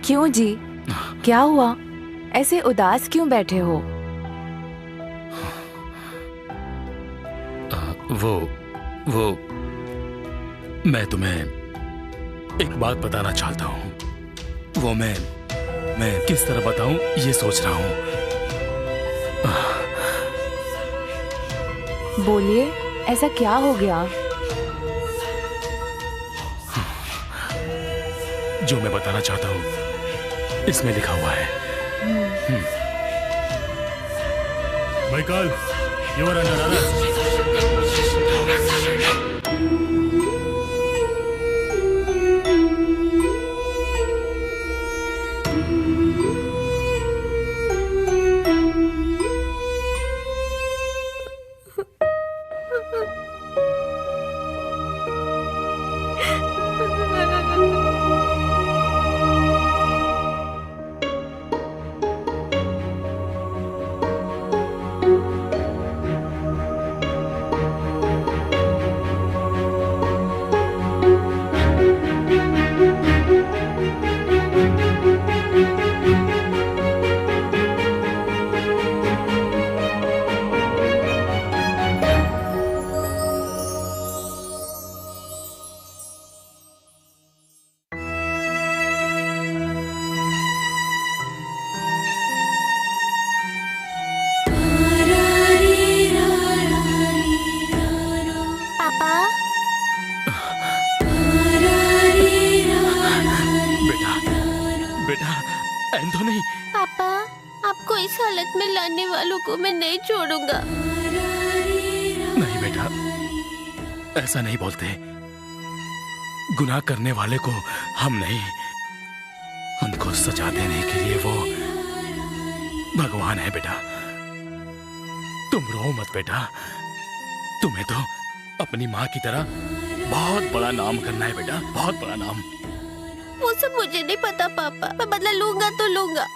[SPEAKER 10] क्यों जी, क्या हुआ? ऐसे उदास क्यों बैठे हो?
[SPEAKER 2] वो मैं तुम्हें एक बात बताना चाहता हूँ। वो मैं किस तरह बताऊं ये सोच रहा हूँ।
[SPEAKER 10] बोलिए, ऐसा क्या हो गया?
[SPEAKER 2] जो मैं बताना चाहता हूँ इसमें लिखा हुआ है।
[SPEAKER 18] Michael, you are under arrest.
[SPEAKER 2] Anthony.
[SPEAKER 15] पापा, आपको इस हालत में लाने वालों को मैं नहीं छोड़ूंगा।
[SPEAKER 2] नहीं बेटा, ऐसा नहीं बोलते। गुनाह करने वाले को हम नहीं, उनको सजा देने के लिए वो भगवान है बेटा। तुम रो मत बेटा, तुम्हें तो अपनी माँ की तरह बहुत बड़ा नाम करना है बेटा, बहुत बड़ा नाम।
[SPEAKER 15] वो सब मुझे नहीं पता पापा, मैं बदला लूंगा तो लूंगा,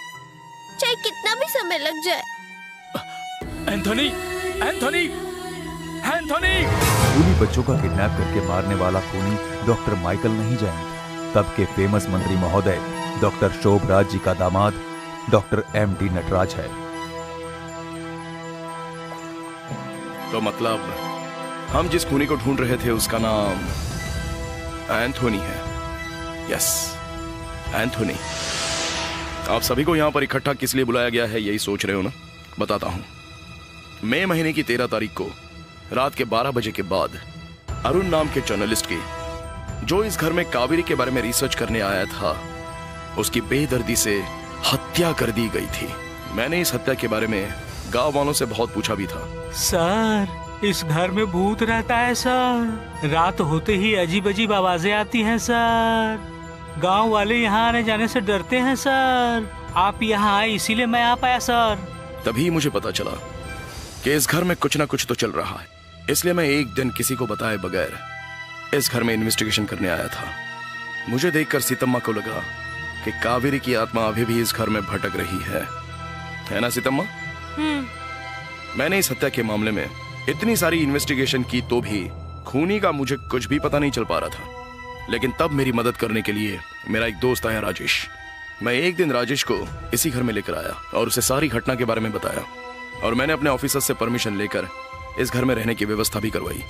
[SPEAKER 15] चाहे कितना भी समय लग जाए।
[SPEAKER 2] Anthony, Anthony, Anthony!
[SPEAKER 1] खूनी बच्चों का किडनैप करके मारने वाला खूनी डॉक्टर माइकल नहीं जयंत, तब के फेमस मंत्री महोदय डॉक्टर शोभराज जी का दामाद डॉक्टर M.D. नटराज है।
[SPEAKER 4] तो मतलब हम जिस खूनी को ढूंढ रहे थे उसका नाम एंथोनी है। Yes, Anthony. आप सभी को यहाँ पर इकट्ठा किस लिए बुलाया गया है, यही सोच रहे हो ना? बताता हूँ। मई महीने की 13 तारीख को रात के 12 बजे के बाद अरुण नाम के जर्नलिस्ट की, जो इस घर में कावेरी के बारे में रिसर्च करने आया था, उसकी बेदर्दी से हत्या कर दी गई थी। मैंने इस हत्या के बारे में गांव वालों से बहुत पूछा भी था।
[SPEAKER 12] सर, इस घर में भूत रहता है सर। रात होते ही अजीब अजीब आवाजें आती हैं सर। गांव वाले यहाँ आने जाने से डरते हैं सर। आप यहाँ आए इसीलिए मैं आ पाया सर।
[SPEAKER 4] तभी मुझे पता चला कि इस घर में कुछ ना कुछ तो चल रहा है, इसलिए मैं एक दिन किसी को बताए बगैर इस घर में इन्वेस्टिगेशन करने आया था। मुझे देखकर सीतम्मा को लगा कि कावेरी की आत्मा अभी भी इस घर में भटक रही है ना सीतम्मा? मैंने इस हत्या के मामले में इतनी सारी इन्वेस्टिगेशन की तो भी खूनी का मुझे कुछ भी पता नहीं चल पा रहा था। लेकिन तब मेरी मदद करने के लिए मेरा एक दोस्त आया, राजेश। मैं एक दिन राजेश को इसी घर में लेकर आया और उसे सारी घटना के बारे में बताया, और मैंने अपने ऑफिसर से परमिशन लेकर इस घर में रहने की व्यवस्था भी करवाई।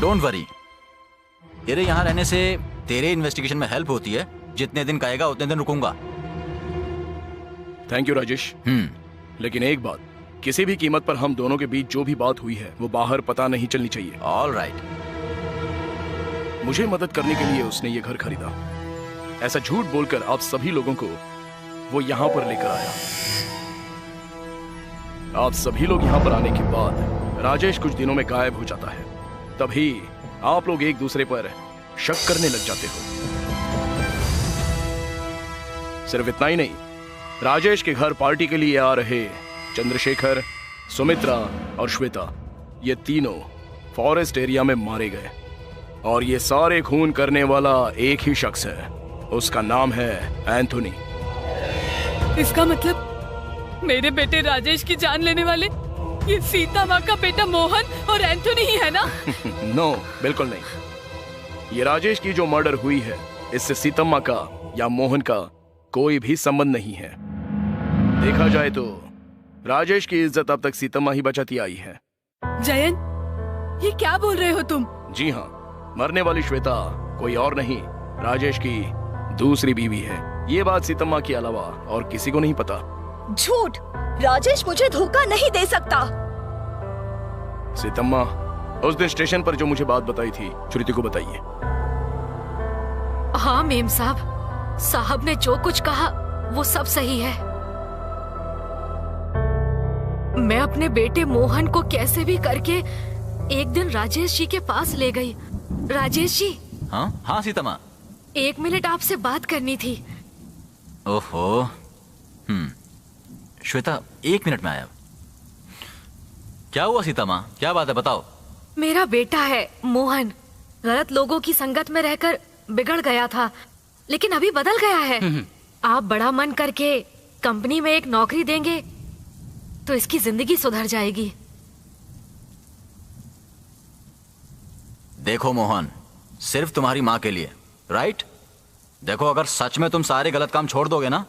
[SPEAKER 9] डोंट वरी, तेरे यहाँ रहने से तेरे इन्वेस्टिगेशन में हेल्प होती है। जितने दिन कहेगा उतने दिन रुकूंगा।
[SPEAKER 4] Thank you Rajesh. लेकिन एक बात, किसी भी कीमत पर हम दोनों के बीच जो भी बात हुई है वो बाहर पता नहीं चलनी चाहिए।
[SPEAKER 9] All right.
[SPEAKER 4] मुझे मदद करने के लिए उसने ये घर खरीदा। ऐसा झूठ बोलकर आप सभी लोगों को वो यहाँ पर लेकर आया। आप सभी लोग यहाँ पर आने के बाद राजेश कुछ दिनों में गायब हो जाता है। तभी आप लोग एक दूसरे पर शक करने लग जाते हो। सिर्फ इतना ही नहीं, राजेश के घर पार्टी के लिए आ रहे चंद्रशेखर, सुमित्रा और श्वेता, ये तीनों फॉरेस्ट एरिया में मारे गए। और ये सारे खून करने वाला एक ही शख्स है, उसका नाम है एंथोनी।
[SPEAKER 13] इसका मतलब मेरे बेटे राजेश की जान लेने वाले ये सीता माँ का बेटा मोहन और एंथोनी ही है ना?
[SPEAKER 4] नो, बिल्कुल नहीं। ये राजेश की जो मर्डर हुई है, इससे सीतम्मा का या मोहन का कोई भी संबंध नहीं है। देखा जाए तो राजेश की इज्जत अब तक सीतम्मा ही बचाती आई है।
[SPEAKER 13] जयन, ये क्या बोल रहे हो तुम?
[SPEAKER 4] जी हाँ, मरने वाली श्वेता कोई और नहीं, राजेश की दूसरी बीवी है। ये बात सीतम्मा के अलावा और किसी को नहीं पता।
[SPEAKER 11] झूठ! राजेश मुझे धोखा नहीं दे सकता।
[SPEAKER 4] सीतम्मा, उस दिन स्टेशन पर जो मुझे बात बताई थी, श्रुति को बताइए।
[SPEAKER 8] हाँ मेम साहब ने जो कुछ कहा वो सब सही है। मैं अपने बेटे मोहन को कैसे भी करके एक दिन राजेश जी के पास ले गई। राजेश जी।
[SPEAKER 9] हाँ हाँ सीतम्मा।
[SPEAKER 8] 1 मिनट आपसे बात करनी थी।
[SPEAKER 9] ओहो। श्वेता, 1 मिनट में आया। क्या हुआ सीतम्मा, क्या बात है, बताओ।
[SPEAKER 8] मेरा बेटा है मोहन, गलत लोगों की संगत में रहकर बिगड़ गया था, लेकिन अभी बदल गया है। आप बड़ा मन करके कंपनी में एक नौकरी देंगे तो इसकी जिंदगी सुधर जाएगी।
[SPEAKER 9] देखो मोहन, सिर्फ तुम्हारी माँ के लिए, राइट? देखो, अगर सच में तुम सारे गलत काम छोड़ दोगे ना,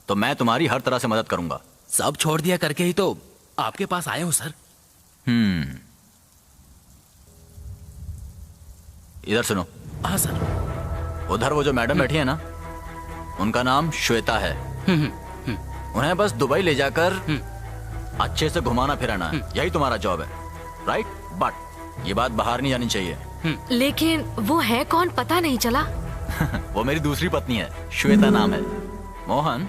[SPEAKER 9] तो मैं तुम्हारी हर तरह से मदद करूंगा।
[SPEAKER 2] सब छोड़ दिया करके ही तो आपके पास आए हूं सर।
[SPEAKER 9] इधर सुनो।
[SPEAKER 2] हाँ सर।
[SPEAKER 9] उधर वो जो मैडम बैठी है ना, उनका नाम श्वेता है। उन्हें बस दुबई ले जाकर अच्छे से घुमाना फिराना है, यही तुम्हारा जॉब है, राइट? बट ये बात बाहर नहीं जानी चाहिए।
[SPEAKER 8] लेकिन वो है कौन, पता नहीं चला।
[SPEAKER 9] वो मेरी दूसरी पत्नी है, श्वेता नाम है। मोहन,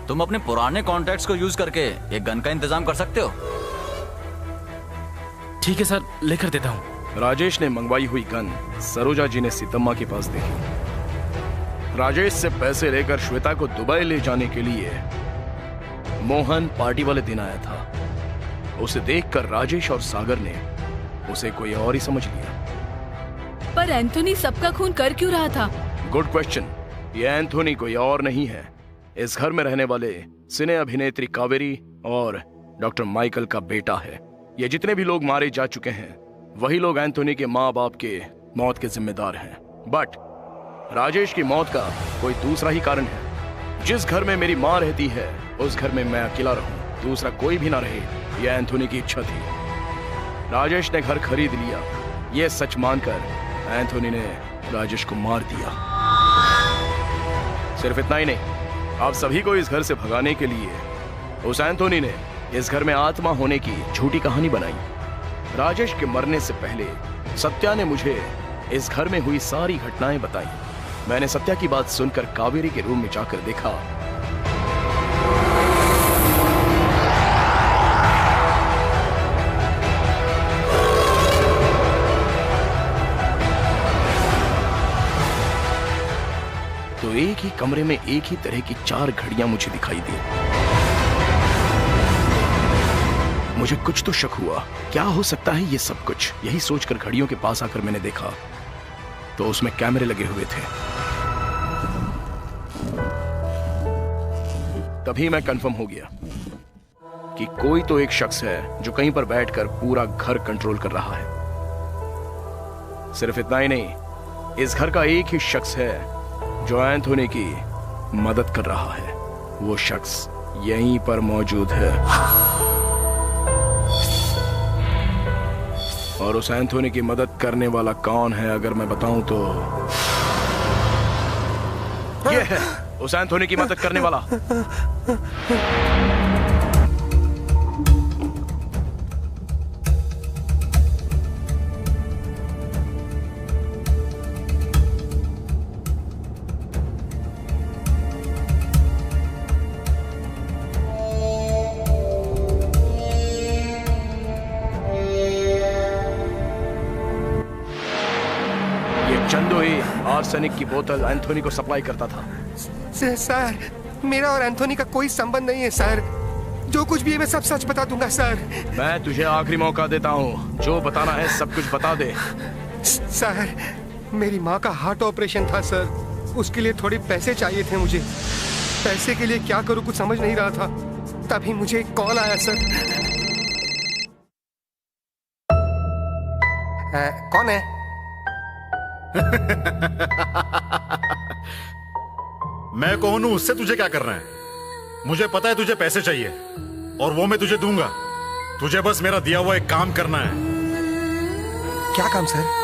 [SPEAKER 9] तुम अपने पुराने कॉन्टैक्ट्स को यूज करके एक गन का इंतजाम कर सकते हो।
[SPEAKER 2] ठीक है सर, लेकर देता हूँ।
[SPEAKER 4] राजेश ने मंगवाई हुई गन सरोजा जी ने सीतम्मा के पास देखी। राजेश से पैसे लेकर श्वेता को दुबई ले जाने के लिए मोहन पार्टी वाले दिन आया था। उसे देखकर राजेश और सागर ने उसे कोई और ही समझ लिया।
[SPEAKER 13] पर एंथोनी सबका खून कर क्यों रहा था?
[SPEAKER 4] Good question. ये एंथोनी कोई और नहीं है, इस घर में रहने वाले सिने अभिनेत्री कावेरी और डॉक्टर माइकल का बेटा है। ये जितने भी लोग मारे जा चुके हैं वही लोग एंथोनी के माँ बाप के मौत के जिम्मेदार हैं। बट राजेश की मौत का कोई दूसरा ही कारण है। जिस घर में मेरी माँ रहती है उस घर में मैं अकेला रहूं, दूसरा कोई भी ना रहे, यह एंथोनी की इच्छा थी। राजेश ने घर खरीद लिया, यह सच मानकर एंथोनी ने राजेश को मार दिया। सिर्फ इतना ही नहीं, आप सभी को इस घर से भगाने के लिए उस एंथोनी ने इस घर में आत्मा होने की झूठी कहानी बनाई। राजेश के मरने से पहले सत्या ने मुझे इस घर में हुई सारी घटनाएं बताई। मैंने सत्या की बात सुनकर कावेरी के रूम में जाकर देखा। तो एक ही कमरे में एक ही तरह की 4 घड़ियां मुझे दिखाई दी। मुझे कुछ तो शक हुआ, क्या हो सकता है ये सब कुछ। यही सोचकर घड़ियों के पास आकर मैंने देखा तो उसमें कैमरे लगे हुए थे। तभी मैं कंफर्म हो गया कि कोई तो एक शख्स है जो कहीं पर बैठकर पूरा घर कंट्रोल कर रहा है। सिर्फ इतना ही नहीं, इस घर का एक ही शख्स है जो एंथोनी की मदद कर रहा है। वो शख्स यहीं पर मौजूद है और उस एंथोनी की मदद करने वाला कौन है अगर मैं बताऊं तो ये है उस एंथोनी की मदद करने वाला। आर्सेनिक की बोतल एंथोनी को सप्लाई करता था।
[SPEAKER 7] सर, मेरा और एंथोनी का कोई संबंध नहीं है सर। जो कुछ भी है मैं सब सच बता दूंगा सर।
[SPEAKER 4] मैं तुझे आखिरी मौका देता हूँ, जो बताना है सब कुछ बता दे।
[SPEAKER 7] सर, मेरी माँ का हार्ट ऑपरेशन था सर, उसके लिए थोड़े पैसे चाहिए थे मुझे। पैसे के लिए क्या करूँ कुछ समझ नहीं रहा था, तभी मुझे एक कॉल आया सर। कौन है?
[SPEAKER 3] मैं कौन हूं, उससे तुझे क्या करना है? मुझे पता है तुझे पैसे चाहिए और वो मैं तुझे दूंगा। तुझे बस मेरा दिया हुआ एक काम करना है।
[SPEAKER 7] क्या काम सर?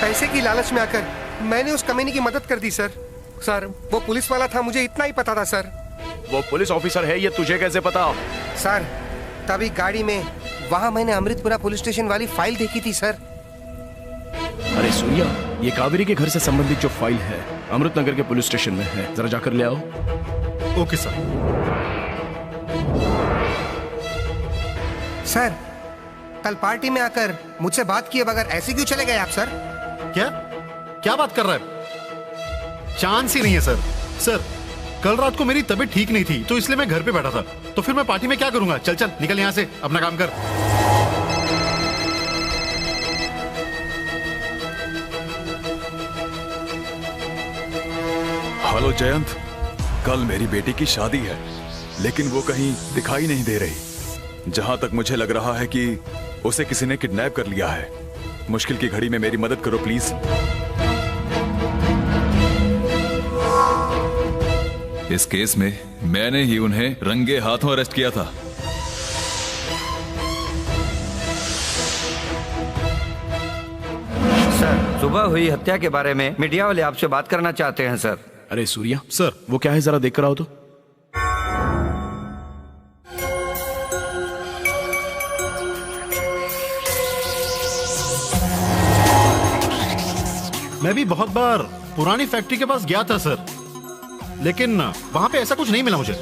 [SPEAKER 7] पैसे की लालच में आकर मैंने उस कमीने की मदद कर दी सर। सर, वो पुलिस वाला था, मुझे इतना ही पता था सर।
[SPEAKER 4] वो पुलिस ऑफिसर है, ये तुझे कैसे पता?
[SPEAKER 7] सर, तभी गाड़ी में वहां मैंने अमृतपुरा पुलिस स्टेशन वाली फाइल देखी थी सर।
[SPEAKER 4] अरे सूर्या, ये कावेरी के घर से संबंधित जो फाइल है अमृतनगर के पुलिस स्टेशन में है, जरा जाकर ले आओ।
[SPEAKER 3] Okay sir.
[SPEAKER 7] सर, कल पार्टी में आकर मुझसे बात किए बगैर ऐसे क्यों चले गए आप सर?
[SPEAKER 3] क्या बात कर रहा है? चांस ही नहीं है सर। सर, कल रात को मेरी तबीयत ठीक नहीं थी तो इसलिए मैं घर पे बैठा था। तो फिर मैं पार्टी में क्या करूंगा? चल चल निकल यहाँ से, अपना काम कर।
[SPEAKER 1] हेलो जयंत, कल मेरी बेटी की शादी है लेकिन वो कहीं दिखाई नहीं दे रही। जहां तक मुझे लग रहा है कि उसे किसी ने किडनैप कर लिया है। मुश्किल की घड़ी में मेरी मदद करो प्लीज। इस केस में मैंने ही उन्हें रंगे हाथों अरेस्ट किया था।
[SPEAKER 16] सर, सुबह हुई हत्या के बारे में मीडिया वाले आपसे बात करना चाहते हैं सर।
[SPEAKER 19] अरे सूर्या सर, वो क्या है जरा देख कर आओ तो।
[SPEAKER 3] मैं भी बहुत बार पुरानी फैक्ट्री के पास गया था सर, लेकिन वहां पे ऐसा कुछ नहीं मिला मुझे।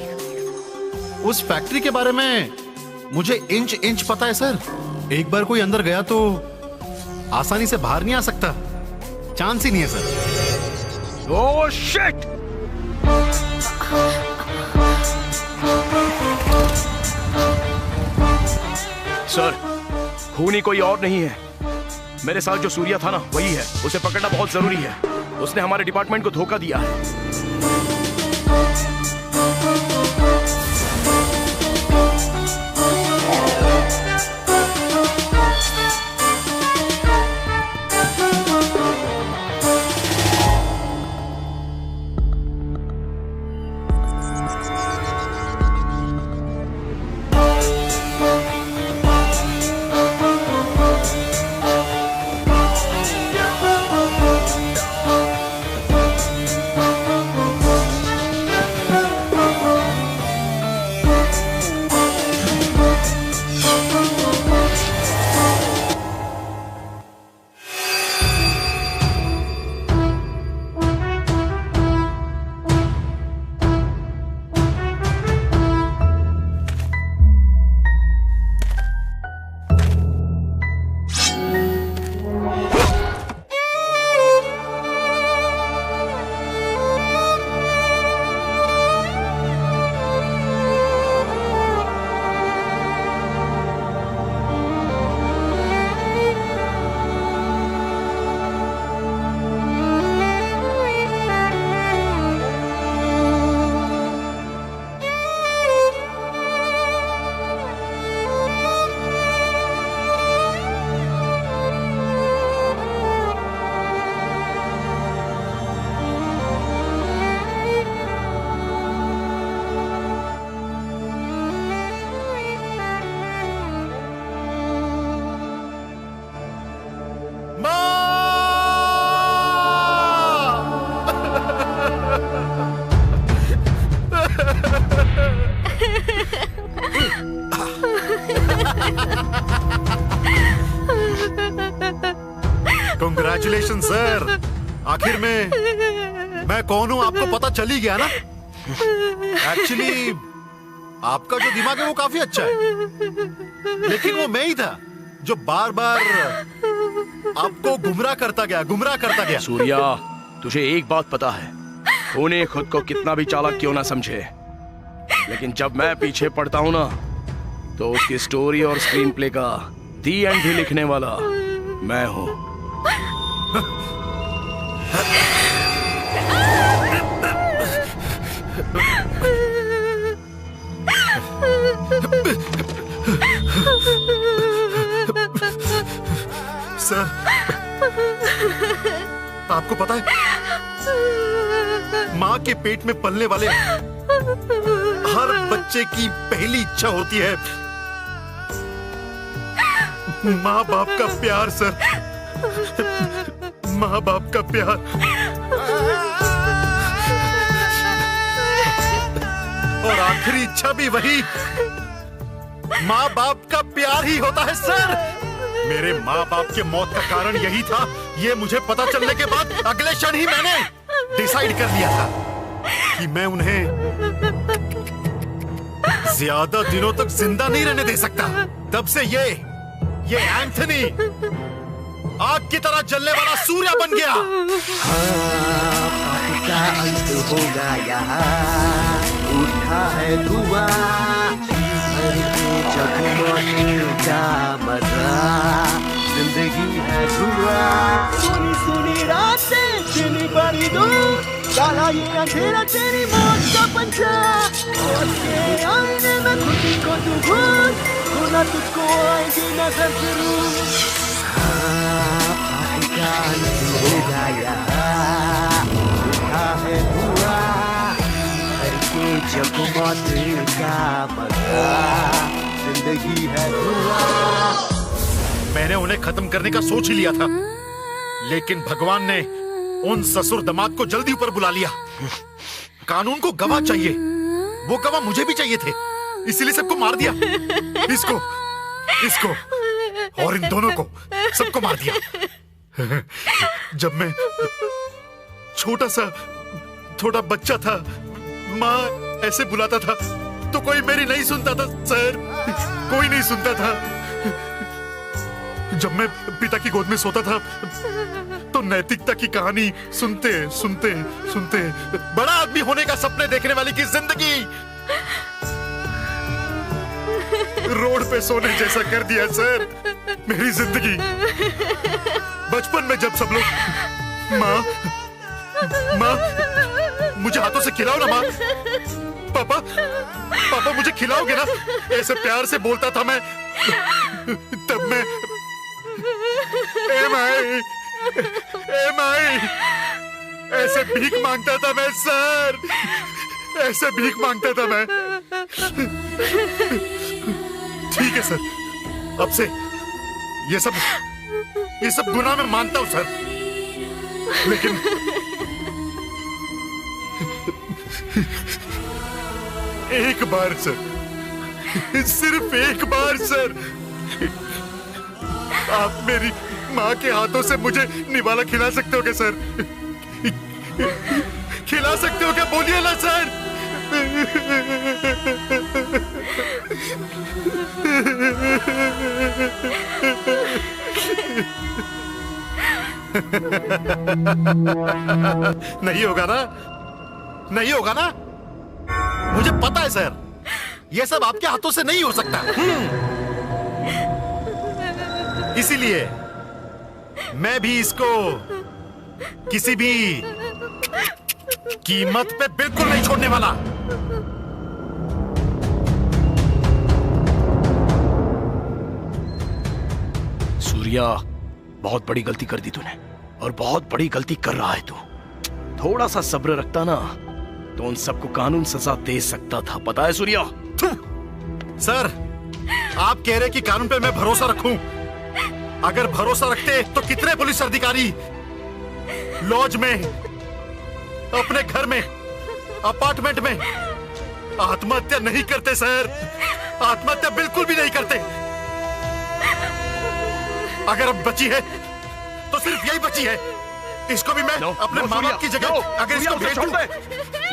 [SPEAKER 3] उस फैक्ट्री के बारे में मुझे इंच इंच पता है सर। एक बार कोई अंदर गया तो आसानी से बाहर नहीं आ सकता, चांस ही नहीं है सर।
[SPEAKER 4] Oh shit! सर, खूनी कोई और नहीं है। मेरे साथ जो सूर्या था ना, वही है। उसे पकड़ना बहुत जरूरी है। उसने हमारे डिपार्टमेंट को धोखा दिया है।
[SPEAKER 3] कांग्रेचुलेशन सर, आखिर में मैं कौन हूँ आपको पता चल ही गया ना। एक्चुअली आपका जो दिमाग है वो काफी अच्छा है, लेकिन वो मैं ही था जो बार बार आपको गुमराह करता गया।
[SPEAKER 4] सूर्या, तुझे एक बात पता है, उन्हें खुद को कितना भी चालाक क्यों ना समझे, लेकिन जब मैं पीछे पड़ता हूँ ना, तो उसकी स्टोरी और स्क्रीन प्ले का दी एंड भी लिखने वाला मैं हूँ।
[SPEAKER 3] सर, आपको पता है, माँ के पेट में पलने वाले हर बच्चे की पहली इच्छा होती है माँ बाप का प्यार। सर, माँ बाप का प्यार। और आखिरी इच्छा भी वही माँ बाप का प्यार ही होता है। सर, मेरे माँ बाप के मौत का कारण यही था। ये मुझे पता चलने के बाद अगले क्षण ही मैंने डिसाइड कर लिया था कि मैं उन्हें ज्यादा दिनों तक जिंदा नहीं रहने दे सकता। तब से ये एंथनी आग की तरह जलने वाला सूर्य बन गया।
[SPEAKER 17] का अंत होगा यहाँ, उठा है धुआं, का मजा, जिंदगी है धुआं। सुनी सुनी रातें, चली बड़ी दूर, काला ये अंधेरा तेरी मौत का पंचा। और तेरे आईने में खुदी को तू घूर, खुला तुझको आएगी नजर जरूर। का अंत होगा यहाँ, उठा है धुआं, जब मौत का मजा, जिंदगी है धुआं।
[SPEAKER 3] मैंने उन्हें खत्म करने का सोच ही लिया था, लेकिन भगवान ने उन ससुर दामाद को जल्दी ऊपर बुला लिया। कानून को गवाह चाहिए, वो गवाह मुझे भी चाहिए थे, इसीलिए सबको मार दिया। इसको और इन दोनों को, सबको मार दिया। जब मैं छोटा बच्चा था, माँ ऐसे बुलाता था तो कोई मेरी नहीं सुनता था सर, कोई नहीं सुनता था। जब मैं पिता की गोद में सोता था तो नैतिकता की कहानी सुनते सुनते सुनते बड़ा आदमी होने का सपने देखने वाली की जिंदगी रोड पे सोने जैसा कर दिया सर मेरी जिंदगी। बचपन में जब सब लोग माँ मुझे हाथों से खिलाओ ना माँ, पापा मुझे खिलाओगे ना, ऐसे प्यार से बोलता था मैं। तब मैं एम आई ऐसे भीख मांगता था मैं सर, ऐसे भीख मांगता था मैं। ठीक है सर, अब से ये सब गुनाह मैं मानता हूं सर, लेकिन एक बार सर, सिर्फ एक बार सर, आप मेरी माँ के हाथों से मुझे निवाला खिला सकते हो क्या सर? खिला सकते हो क्या? बोलिए ना सर। नहीं होगा ना, नहीं होगा ना, मुझे पता है सर, ये सब आपके हाथों से नहीं हो सकता। इसीलिए मैं भी इसको किसी भी कीमत पे बिल्कुल नहीं छोड़ने वाला।
[SPEAKER 19] सूर्या, बहुत बड़ी गलती कर दी तूने, और बहुत बड़ी गलती कर रहा है तू। थोड़ा सा सब्र रखता ना तो उन सबको कानून सजा दे सकता था, पता है सूर्या?
[SPEAKER 3] सर, आप कह रहे कि कानून पे मैं भरोसा रखूं? अगर भरोसा रखते तो कितने पुलिस अधिकारी लॉज में, अपने घर में, अपार्टमेंट में आत्महत्या नहीं करते सर, आत्महत्या बिल्कुल भी नहीं करते। अगर अब बची है तो सिर्फ यही बची है, इसको भी मैं अपने माँ बाप की जगह अगर इसको भेज दूं।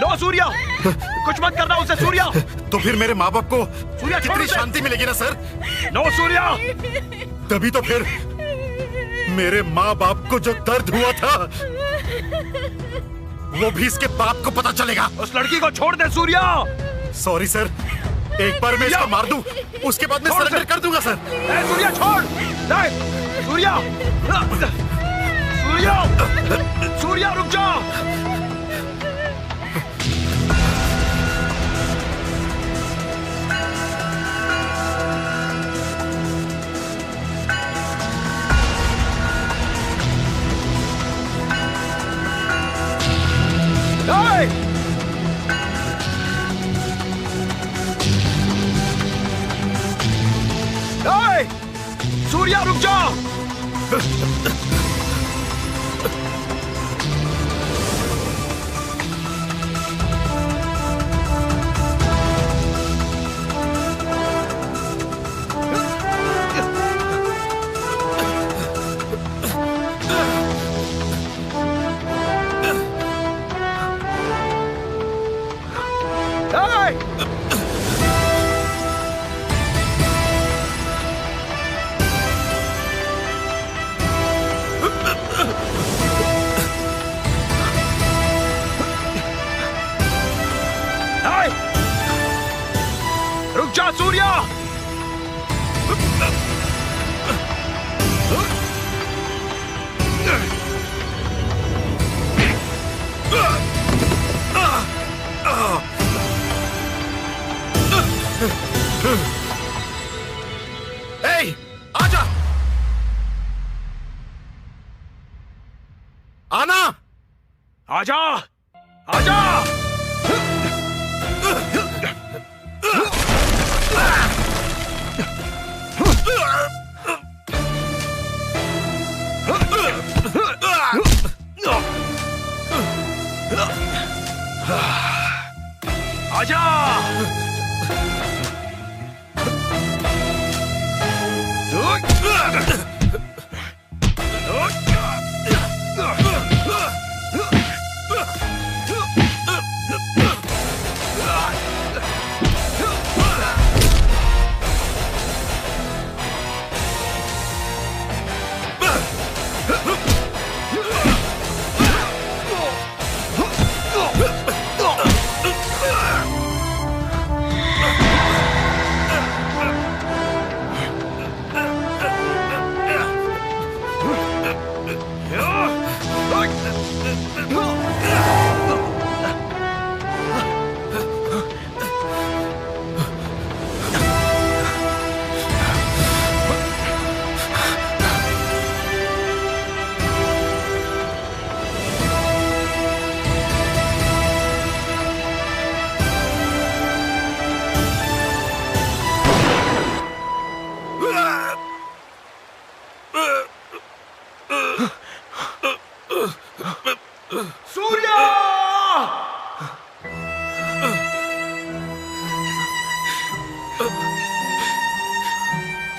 [SPEAKER 19] नो सूर्या, कुछ मत करना उसे सूर्या।
[SPEAKER 3] तो फिर मेरे माँ बाप को कितनी शांति मिलेगी ना सर?
[SPEAKER 19] नो सूर्या।
[SPEAKER 3] तभी तो फिर मेरे माँ बाप को जो दर्द हुआ था वो भी इसके बाप को पता चलेगा।
[SPEAKER 19] उस लड़की को छोड़ दे सूर्या।
[SPEAKER 3] सॉरी सर, एक बार मैं इसको मार दूं, उसके बाद मैं सरेंडर कर दूंगा सर।
[SPEAKER 19] सूर्या छोड़, सूर्या, सूर्या, सूर्या रुक जाओ। सूर्या रुक जाओ। रुक जा सूर्या।
[SPEAKER 3] ए, आजा, आना,
[SPEAKER 19] आजा, आजा।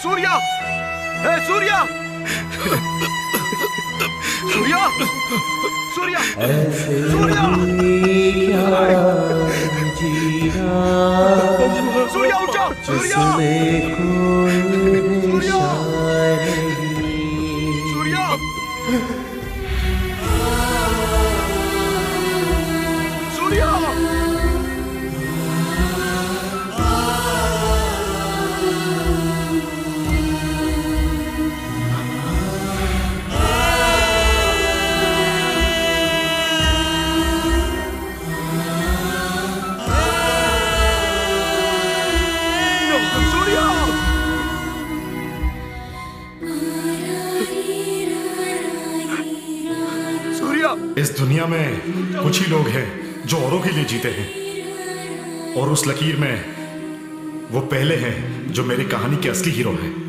[SPEAKER 4] सूर्या, हे सूर्या, सूर्या, सूर्या, सूर्या, सूर्या उठ जाओ, सूर्या, सूर्या, सूर्या, सूर्या।
[SPEAKER 3] इस दुनिया में कुछ ही लोग हैं जो औरों के लिए जीते हैं, और उस लकीर में वो पहले हैं जो मेरी कहानी के असली हीरो हैं।